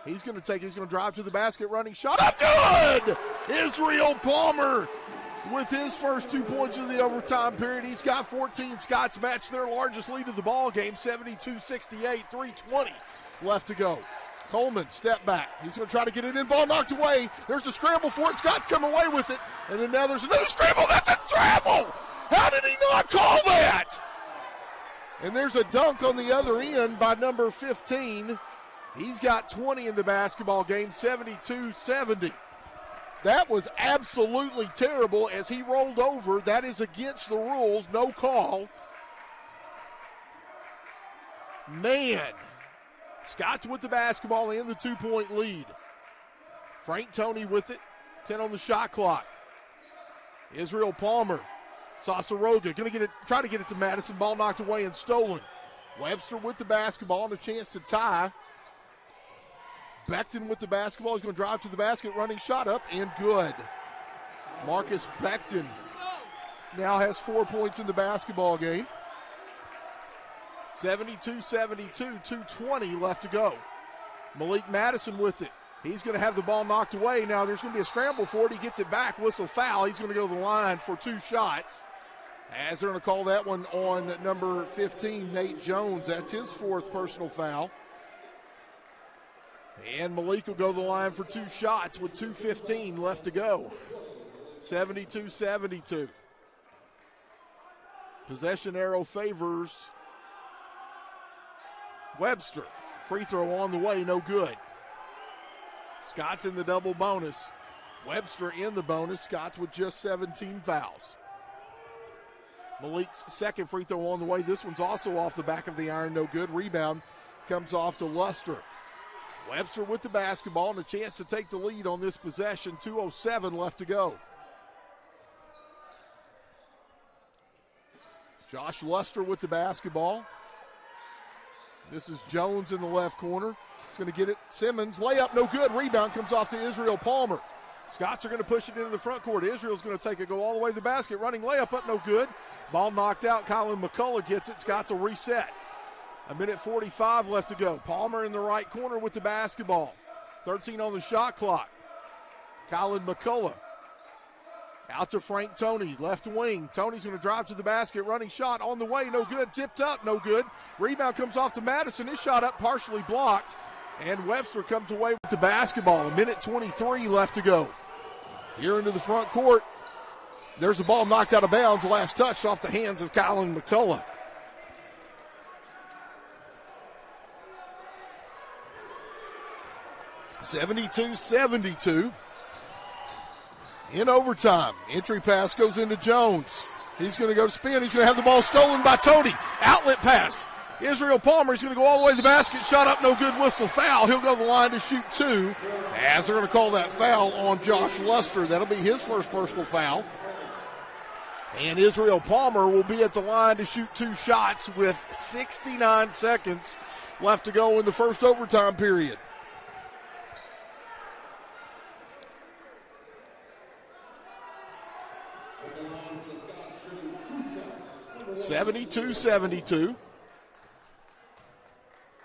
He's going to drive to the basket, running shot up, good! Israel Palmer with his first 2 points of the overtime period. He's got 14. Scots match their largest lead of the ball game, 72-68, 3:20 left to go. Coleman, step back. He's going to try to get it in. Ball knocked away. There's a scramble for it. Scots come away with it. And then now there's another scramble. That's a travel. How did he not call that? And there's a dunk on the other end by number 15. He's got 20 in the basketball game, 72-70. That was absolutely terrible as he rolled over. That is against the rules, no call. Man, Scott's with the basketball in the 2-point lead. Frank Toney with it, 10 on the shot clock. Israel Palmer, Sasaroga, try to get it to Madison. Ball knocked away and stolen. Webster with the basketball and a chance to tie. Becton with the basketball. He's going to drive to the basket, running shot up and good. Marcus Becton now has 4 points in the basketball game. 72-72, 2:20 left to go. Malik Madison with it. He's going to have the ball knocked away. Now there's going to be a scramble for it. He gets it back, whistle foul. He's going to go to the line for 2 shots. As they're going to call that one on number 15, Nate Jones. That's his 4th personal foul. And Malik will go to the line for 2 shots with 2:15 left to go. 72-72. Possession arrow favors Webster. Free throw on the way, no good. Scott's in the double bonus. Webster in the bonus. Scott's with just 17 fouls. Malik's 2nd free throw on the way. This one's also off the back of the iron, no good. Rebound comes off to Luster. Webster with the basketball and a chance to take the lead on this possession. 2:07 left to go. Josh Luster with the basketball. This is Jones in the left corner. He's going to get it. Simmons, layup, no good. Rebound comes off to Israel Palmer. Scots are going to push it into the front court. Israel's going to take it, go all the way to the basket. Running layup up, no good. Ball knocked out. Colin McCullough gets it. Scots will reset. 1:45 left to go. Palmer in the right corner with the basketball. 13 on the shot clock. Colin McCullough. Out to Frank Toney, left wing. Toney's going to drive to the basket. Running shot on the way, no good. Tipped up, no good. Rebound comes off to Madison. His shot up, partially blocked. And Webster comes away with the basketball. 1:23 left to go. Here into the front court. There's the ball knocked out of bounds. Last touch off the hands of Colin McCullough. (72-72). In overtime, entry pass goes into Jones. He's going to go spin. He's going to have the ball stolen by Toney. Outlet pass. Israel Palmer, he's going to go all the way to the basket. Shot up, no good. Whistle foul. He'll go to the line to shoot 2. As they're going to call that foul on Josh Luster. That'll be his first personal foul. And Israel Palmer will be at the line to shoot 2 shots with 69 seconds left to go in the first overtime period. 72-72.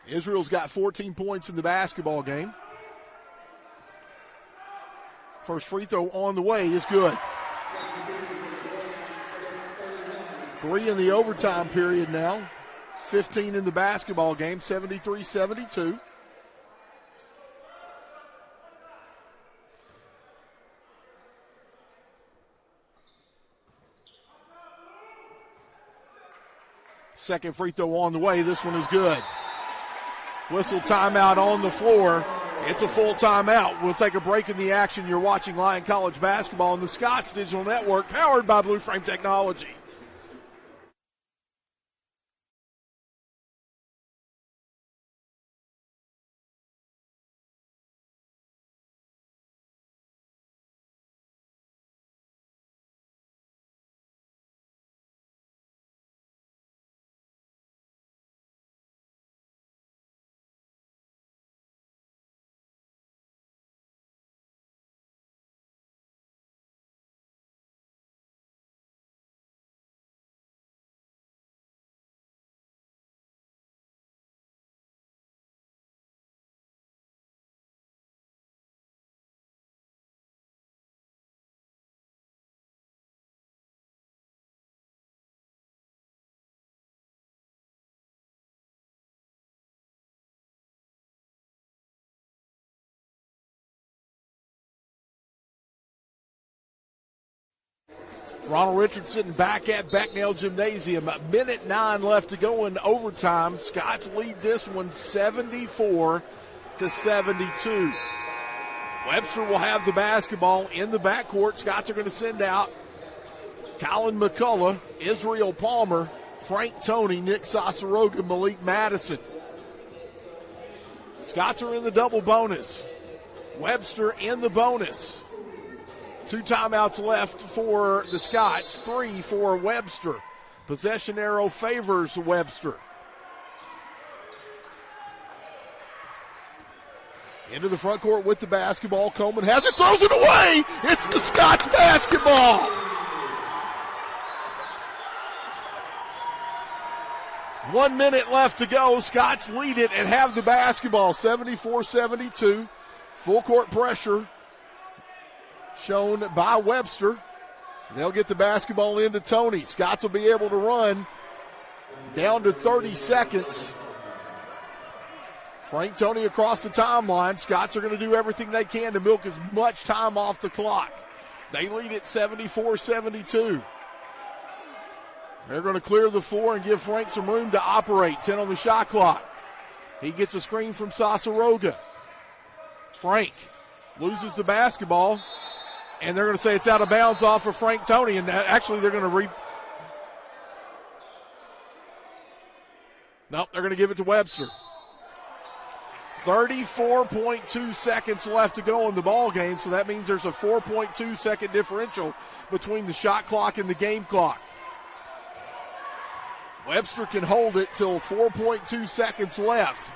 Israel's got 14 points in the basketball game. First free throw on the way is good. 3 in the overtime period now. 15 in the basketball game, 73-72. Second free throw on the way. This one is good. Whistle timeout on the floor. It's a full timeout. We'll take a break in the action. You're watching Lyon College basketball on the Scots Digital Network, powered by Blue Frame Technology. Ronald Richardson back at Becknell Gymnasium. A minute 9 left to go in overtime. Scots lead this one 74-72. Webster will have the basketball in the backcourt. Scots are going to send out Colin McCullough, Israel Palmer, Frank Toney, Nick Sasaroga, Malik Madison. Scots are in the double bonus. Webster in the bonus. 2 timeouts left for the Scots, 3 for Webster. Possession arrow favors Webster. Into the front court with the basketball. Coleman has it, throws it away. It's the Scots basketball. One minute left to go. Scots lead it and have the basketball, 74-72. Full court pressure shown by Webster. They'll get the basketball into Toney. Scots will be able to run down to 30 seconds. Frank Toney across the timeline. Scots are going to do everything they can to milk as much time off the clock. They lead at 74-72. They're going to clear the floor and give Frank some room to operate. 10 on the shot clock. He gets a screen from Sasaroga. Frank loses the basketball, and they're going to say it's out of bounds off of Frank Toney, and actually they're going to Nope, they're going to give it to Webster. 34.2 seconds left to go in the ball game, so that means there's a 4.2 second differential between the shot clock and the game clock. Webster can hold it till 4.2 seconds left.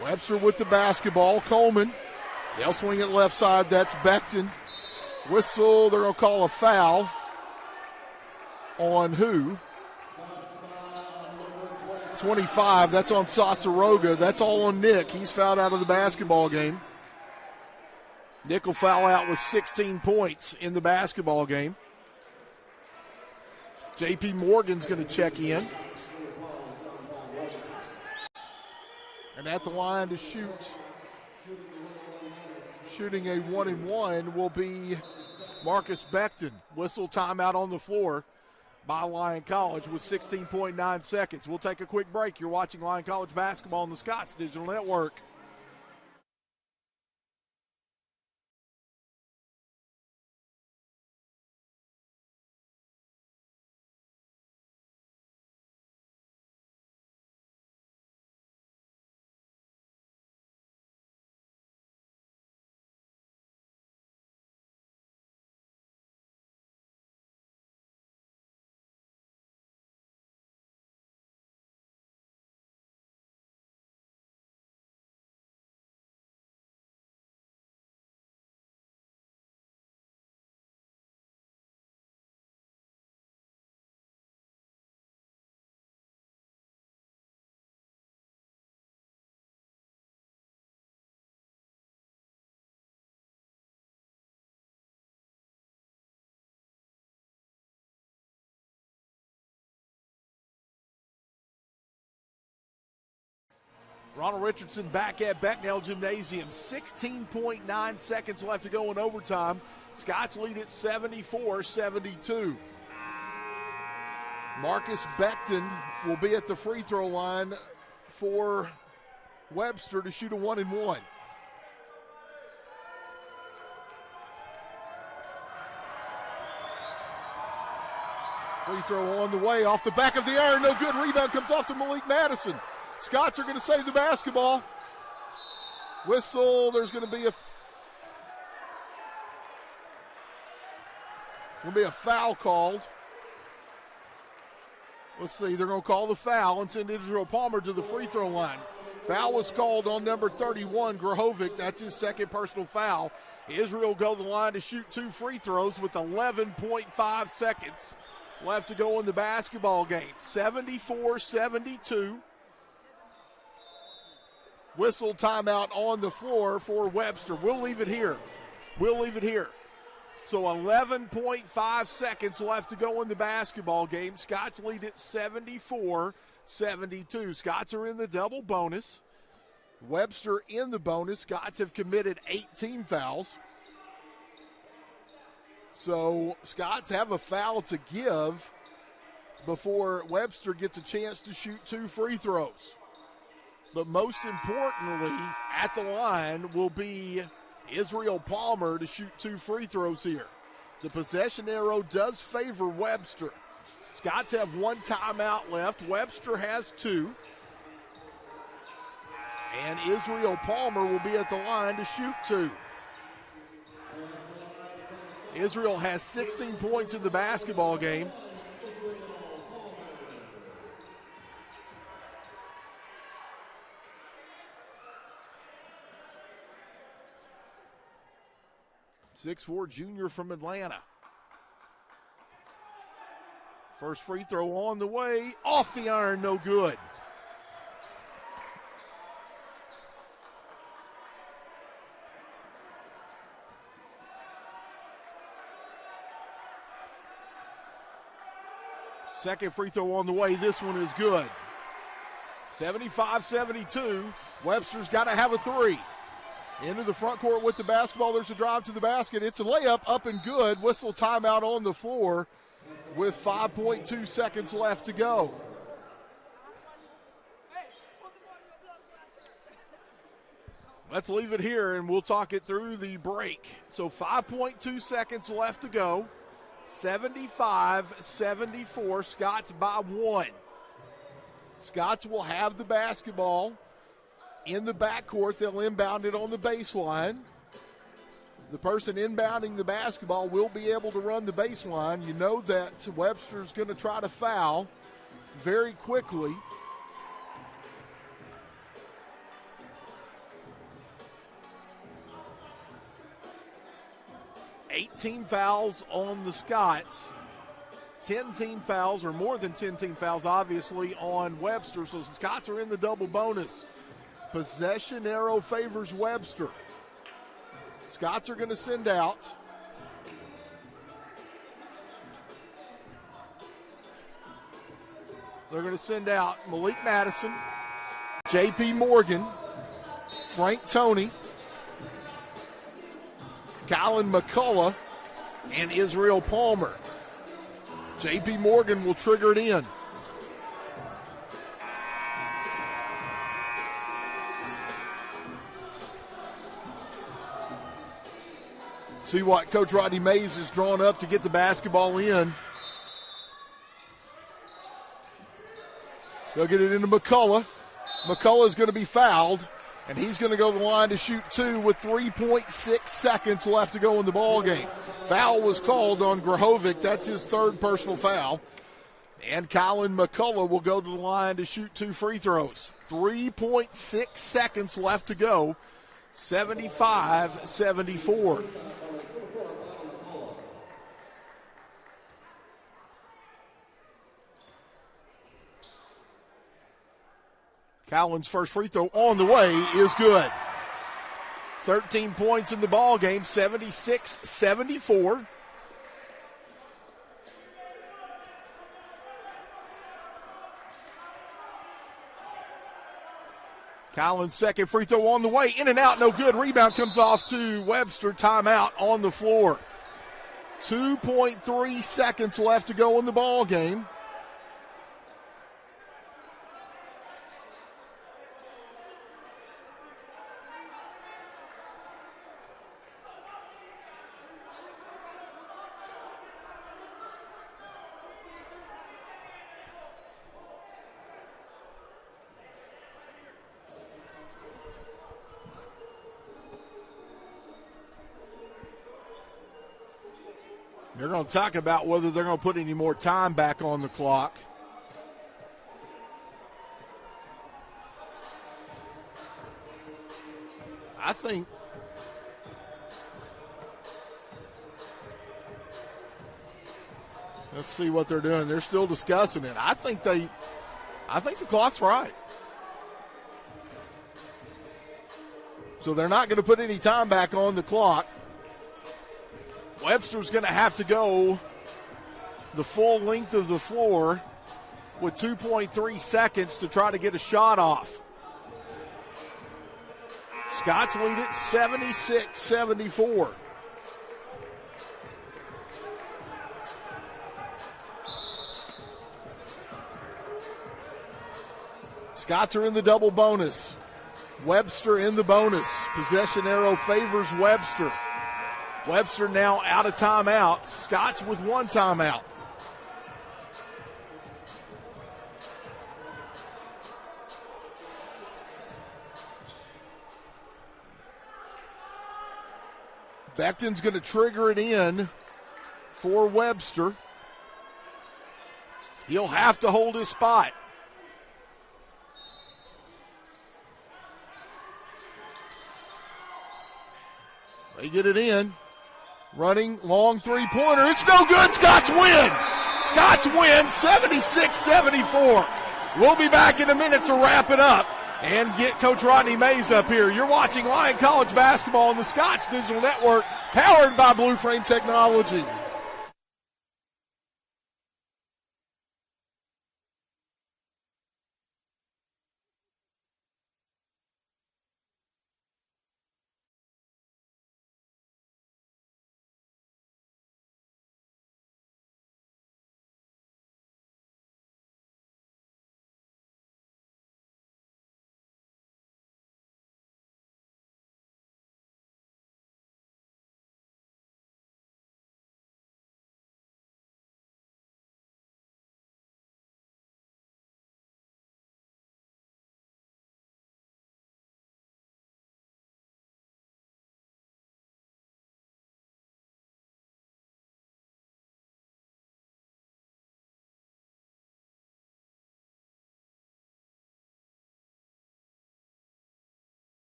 Webster with the basketball. Coleman. They'll swing it left side. That's Becton. Whistle. They're going to call a foul on who? 25. That's on Sasaroga. That's all on Nick. He's fouled out of the basketball game. Nick will foul out with 16 points in the basketball game. J.P. Morgan's going to check in. And at the line to shoot, shooting a 1-and-1 will be Marcus Becton. Whistle timeout on the floor by Lyon College with 16.9 seconds. We'll take a quick break. You're watching Lyon College basketball on the Scots Digital Network. Ronald Richardson back at Becknell Gymnasium. 16.9 seconds left to go in overtime. Scots lead at 74-72. Marcus Becton will be at the free throw line for Webster to shoot a 1-and-1. Free throw on the way, off the back of the iron, no good. Rebound comes off to Malik Madison. Scots are going to save the basketball. Whistle, there's going to be a foul called. Let's see, they're going to call the foul and send Israel Palmer to the free throw line. Foul was called on number 31, Grahovic. That's his second personal foul. Israel go to the line to shoot 2 free throws with 11.5 seconds left to go in the basketball game. 74-72. Whistle timeout on the floor for Webster. We'll leave it here. So 11.5 seconds left to go in the basketball game. Scots lead at 74-72. Scots are in the double bonus. Webster in the bonus. Scots have committed 18 fouls. So Scots have a foul to give before Webster gets a chance to shoot 2 free throws. But most importantly, at the line will be Israel Palmer to shoot 2 free throws here. The possession arrow does favor Webster. Scots have 1 timeout left. Webster has 2. And Israel Palmer will be at the line to shoot 2. Israel has 16 points in the basketball game. .6'4" junior from Atlanta. First free throw on the way. Off the iron, no good. Second free throw on the way. This one is good. 75-72. Webster's got to have a 3. Into the front court with the basketball. There's a drive to the basket. It's a layup, up and good. Whistle timeout on the floor with 5.2 seconds left to go. Let's leave it here and we'll talk it through the break. So 5.2 seconds left to go. 75-74. Scots by 1. Scots will have the basketball in the backcourt. They'll inbound it on the baseline. The person inbounding the basketball will be able to run the baseline. You know that Webster's going to try to foul very quickly. $18 fouls on the Scots. 10 team fouls, or more than 10 team fouls, obviously, on Webster. So the Scots are in the double bonus. Possession arrow favors Webster. Scots are going to send out. They're going to send out Malik Madison, J.P. Morgan, Frank Toney, Colin McCullough, and Israel Palmer. J.P. Morgan will trigger it in. See what Coach Rodney Mays has drawn up to get the basketball in. They'll get it into McCullough. McCullough is going to be fouled, and he's going to go to the line to shoot 2 with 3.6 seconds left to go in the ball game. Foul was called on Grahovic. That's his 3rd personal foul. And Colin McCullough will go to the line to shoot 2 free throws. 3.6 seconds left to go. 75-74. Cowan's first free throw on the way is good. 13 points in the ball game, 76-74. Cowan's second free throw on the way, in and out, no good. Rebound comes off to Webster. Timeout on the floor. 2.3 seconds left to go in the ball game. They're going to talk about whether they're going to put any more time back on the clock. I think let's see what they're doing. They're still discussing it. I think the clock's right. So they're not going to put any time back on the clock. Webster's going to have to go the full length of the floor with 2.3 seconds to try to get a shot off. Scots lead it 76-74. Scots are in the double bonus. Webster in the bonus. Possession arrow favors Webster. Webster now out of timeouts. Scots with one timeout. Beckton's going to trigger it in for Webster. He'll have to hold his spot. They get it in. Running, long three-pointer. It's no good. Scots win. Scots win 76-74. We'll be back in a minute to wrap it up and get Coach Rodney Mays up here. You're watching Lyon College basketball on the Scots Digital Network, powered by Blue Frame Technology.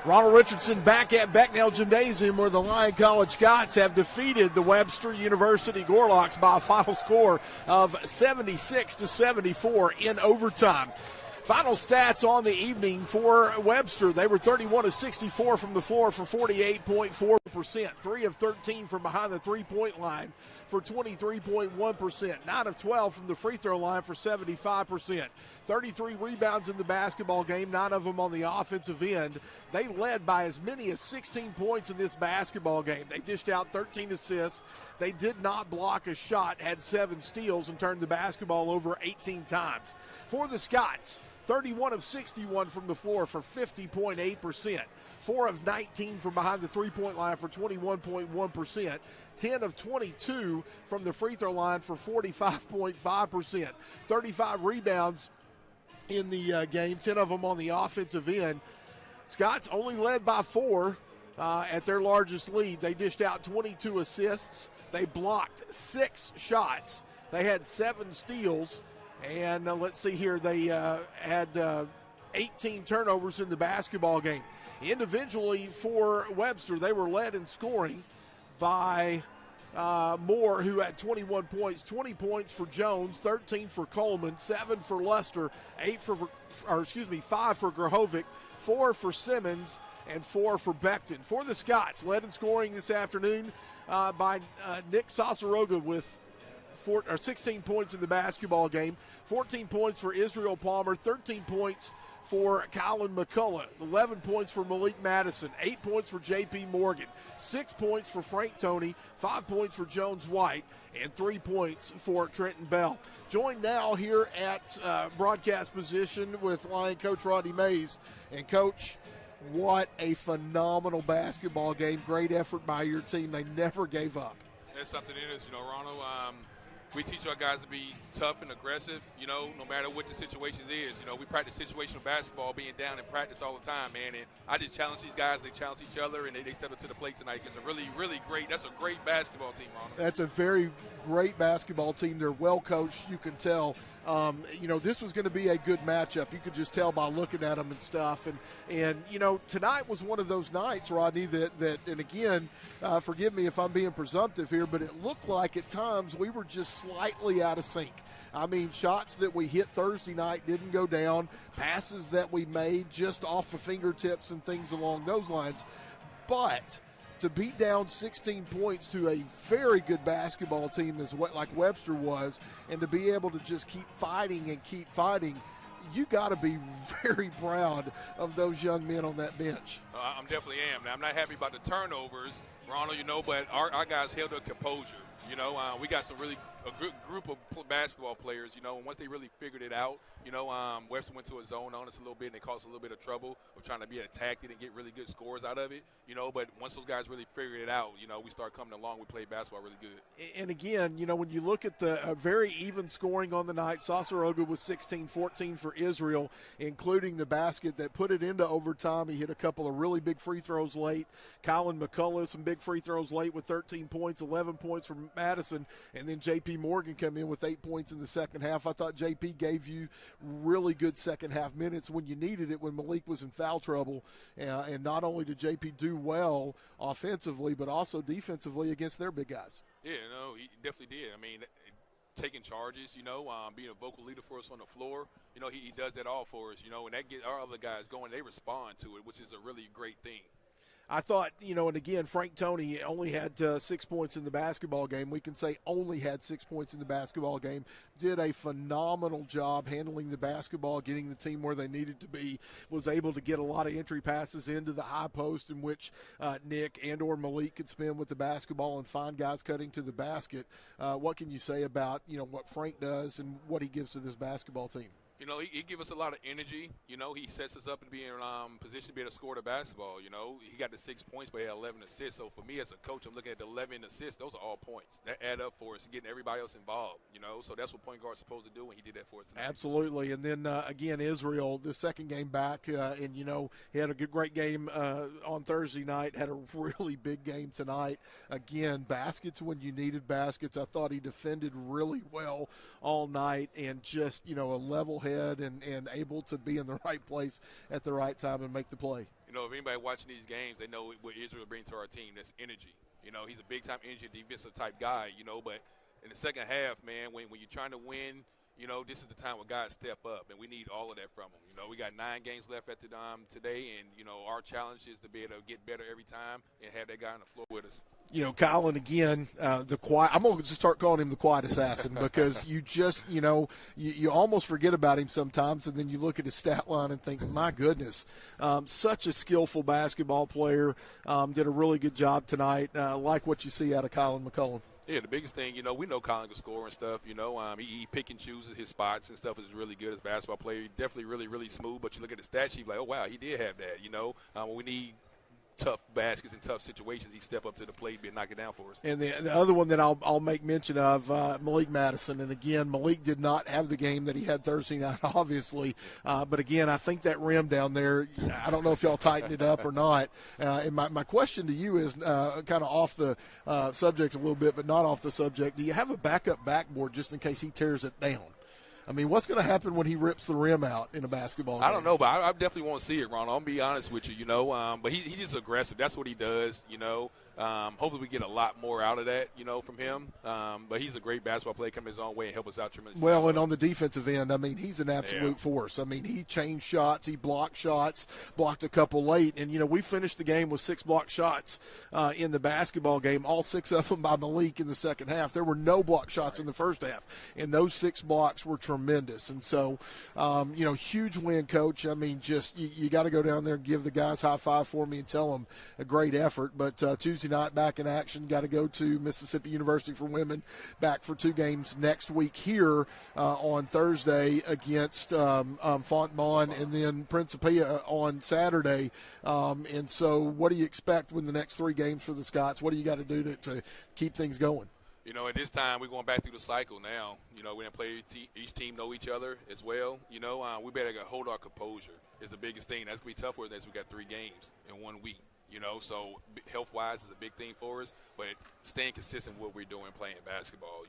Ronald Richardson back at Becknell Gymnasium, where the Lyon College Scots have defeated the Webster University Gorlocks by a final score of 76-74 in overtime. Final stats on the evening for Webster. They were 31 of 64 from the floor for 48.4%. 3 of 13 from behind the three-point line for 23.1%. 9 of 12 from the free throw line for 75%. 33 rebounds in the basketball game, 9 of them on the offensive end. They led by as many as 16 points in this basketball game. They dished out 13 assists. They did not block a shot, had 7 steals, and turned the basketball over 18 times. For the Scots, 31 of 61 from the floor for 50.8%. 4 of 19 from behind the three-point line for 21.1%. 10 of 22 from the free throw line for 45.5%. 35 rebounds in the game, 10 of them on the offensive end. Scots only led by 4 at their largest lead. They dished out 22 assists. They blocked 6 shots. They had 7 steals. And let's see here, they had 18 turnovers in the basketball game. Individually for Webster, they were led in scoring by Moore, who had 21 points. 20 points for Jones, 13 for Coleman, 7 for Luster, 5 for Grahovic, 4 for Simmons, and 4 for Beckton. For the Scots, led in scoring this afternoon by Nick Sasaroga with 16 points in the basketball game, 14 points for Israel Palmer, 13 points for Colin McCullough, 11 points for Malik Madison, 8 points for J.P. Morgan, 6 points for Frank Toney, 5 points for Jones White, and 3 points for Trenton Bell. Joined now here at broadcast position with Lyon coach Rodney Mays. And, Coach, what a phenomenal basketball game. Great effort by your team. They never gave up. That's something it is, Ronald. We teach our guys to be tough and aggressive, no matter what the situation is. We practice situational basketball, being down in practice all the time, man. And I just challenge these guys. They challenge each other, and they step up to the plate tonight. It's a really, really that's a great basketball team, Ronald. That's a very great basketball team. They're well coached, you can tell. This was going to be a good matchup. You could just tell by looking at them and stuff. And tonight was one of those nights, Rodney, that and again, forgive me if I'm being presumptive here, but it looked like at times we were just slightly out of sync. I mean, shots that we hit Thursday night didn't go down, passes that we made just off the fingertips and things along those lines. But to be down 16 points to a very good basketball team as what like Webster was, and to be able to just keep fighting, you got to be very proud of those young men on that bench. I'm definitely am. Now, I'm not happy about the turnovers, Ronald, but our guys held their composure. We got a good group of basketball players, and once they really figured it out, Webster went to a zone on us a little bit, and they caused a little bit of trouble. We're trying to be attacked and get really good scores out of it, but once those guys really figured it out, we start coming along. We played basketball really good. And again, when you look at the very even scoring on the night, Sasaroga was 16-14 for Israel, including the basket that put it into overtime. He hit a couple of really big free throws late. Colin McCullough, some big free throws late with 13 points, 11 points from Madison, and then J.P. Morgan come in with 8 points in the second half. I thought J.P. gave you really good second half minutes when you needed it, when Malik was in foul trouble. And not only did J.P. do well offensively, but also defensively against their big guys. Yeah, he definitely did. Taking charges, being a vocal leader for us on the floor. He does that all for us, and that gets our other guys going. They respond to it, which is a really great thing. I thought, and again, Frank Toney only had 6 points in the basketball game. We can say only had 6 points in the basketball game. Did a phenomenal job handling the basketball, getting the team where they needed to be. Was able to get a lot of entry passes into the high post in which Nick and or Malik could spin with the basketball and find guys cutting to the basket. What can you say about, what Frank does and what he gives to this basketball team? He gives us a lot of energy. He sets us up to be in position to be able to score the basketball. He got the 6 points, but he had 11 assists. So for me as a coach, I'm looking at the 11 assists. Those are all points. That add up for us, getting everybody else involved. So that's what point guard's supposed to do, and he did that for us tonight. Absolutely. And then, again, Israel, the second game back, and, he had a great game on Thursday night, had a really big game tonight. Again, baskets when you needed baskets. I thought he defended really well all night and just, a level head and able to be in the right place at the right time and make the play. If anybody watching these games, they know what Israel brings to our team. That's energy. He's a big-time energy defensive type guy, but in the second half, man, when you're trying to win, this is the time where guys step up, and we need all of that from them. We got 9 games left after today, and, our challenge is to be able to get better every time and have that guy on the floor with us. Colin, again, the quiet. I'm going to just start calling him the quiet assassin because you just, you almost forget about him sometimes, and then you look at his stat line and think, my goodness, such a skillful basketball player. Did a really good job tonight. Like what you see out of Colin McCullum. Yeah, the biggest thing, we know Colin can score and stuff, he pick and chooses his spots and stuff is really good as a basketball player. He's definitely really, really smooth, but you look at the stat sheet like, oh, wow, he did have that, when we need tough baskets and tough situations, he step up to the plate and knock it down for us. And the other one that I'll make mention of, Malik Madison. And, again, Malik did not have the game that he had Thursday night, obviously. But, again, I think that rim down there, I don't know if y'all tightened it up or not. And my question to you is kind of off the subject a little bit, but not off the subject. Do you have a backup backboard just in case he tears it down? What's going to happen when he rips the rim out in a basketball game? I don't know, but I definitely want to see it, Ron. I'll be honest with you, But he's just aggressive. That's what he does, Hopefully we get a lot more out of that, from him. But he's a great basketball player, come his own way and help us out tremendously. Well, and on the defensive end, he's an absolute force. He changed shots. He blocked shots, blocked a couple late. And, we finished the game with 6 blocked shots in the basketball game, all 6 of them by Malik in the second half. There were no blocked shots in the first half, and those 6 blocks were tremendous. And so, huge win, Coach. You got to go down there and give the guys high five for me and tell them a great effort. But Tuesday night back in action, got to go to Mississippi University for women, back for 2 games next week here on Thursday against Fontbonne and then Principia on Saturday. And so what do you expect with the next 3 games for the Scots? What do you got to do to keep things going? At this time, we're going back through the cycle now. We didn't play each team know each other as well. We better hold our composure is the biggest thing. That's going to be tough for us as we got 3 games in 1 week. So health-wise is a big thing for us, but staying consistent with what we're doing playing basketball.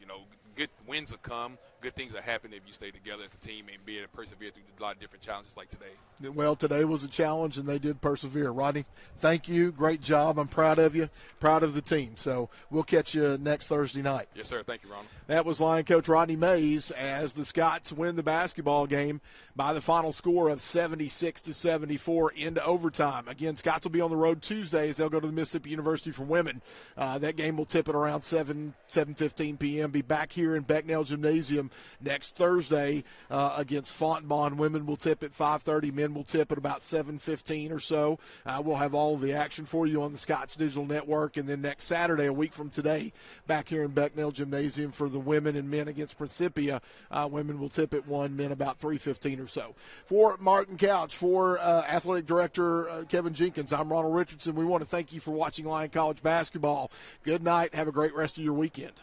Good wins will come. Good things will happen if you stay together as a team and be able to persevere through a lot of different challenges like today. Well, today was a challenge, and they did persevere. Rodney, thank you. Great job. I'm proud of you, proud of the team. So we'll catch you next Thursday night. Yes, sir. Thank you, Ronald. That was Lion coach Rodney Mays as the Scots win the basketball game by the final score of 76-74 into overtime. Again, Scots will be on the road Tuesday as they'll go to the Mississippi University for women. That game will tip at around 7:15 p.m. Be back here in Becknell Gymnasium next Thursday against Fontbonne. Women will tip at 5:30. Men will tip at about 7:15 or so. We'll have all of the action for you on the Scott's Digital Network. And then next Saturday, a week from today, back here in Becknell Gymnasium for the women and men against Principia. Women will tip at 1, men about 3:15 or so. For Martin Couch, for Athletic Director Kevin Jenkins, I'm Ronald Richardson. We want to thank you for watching Lyon College basketball. Good night. Have a great rest of your weekend.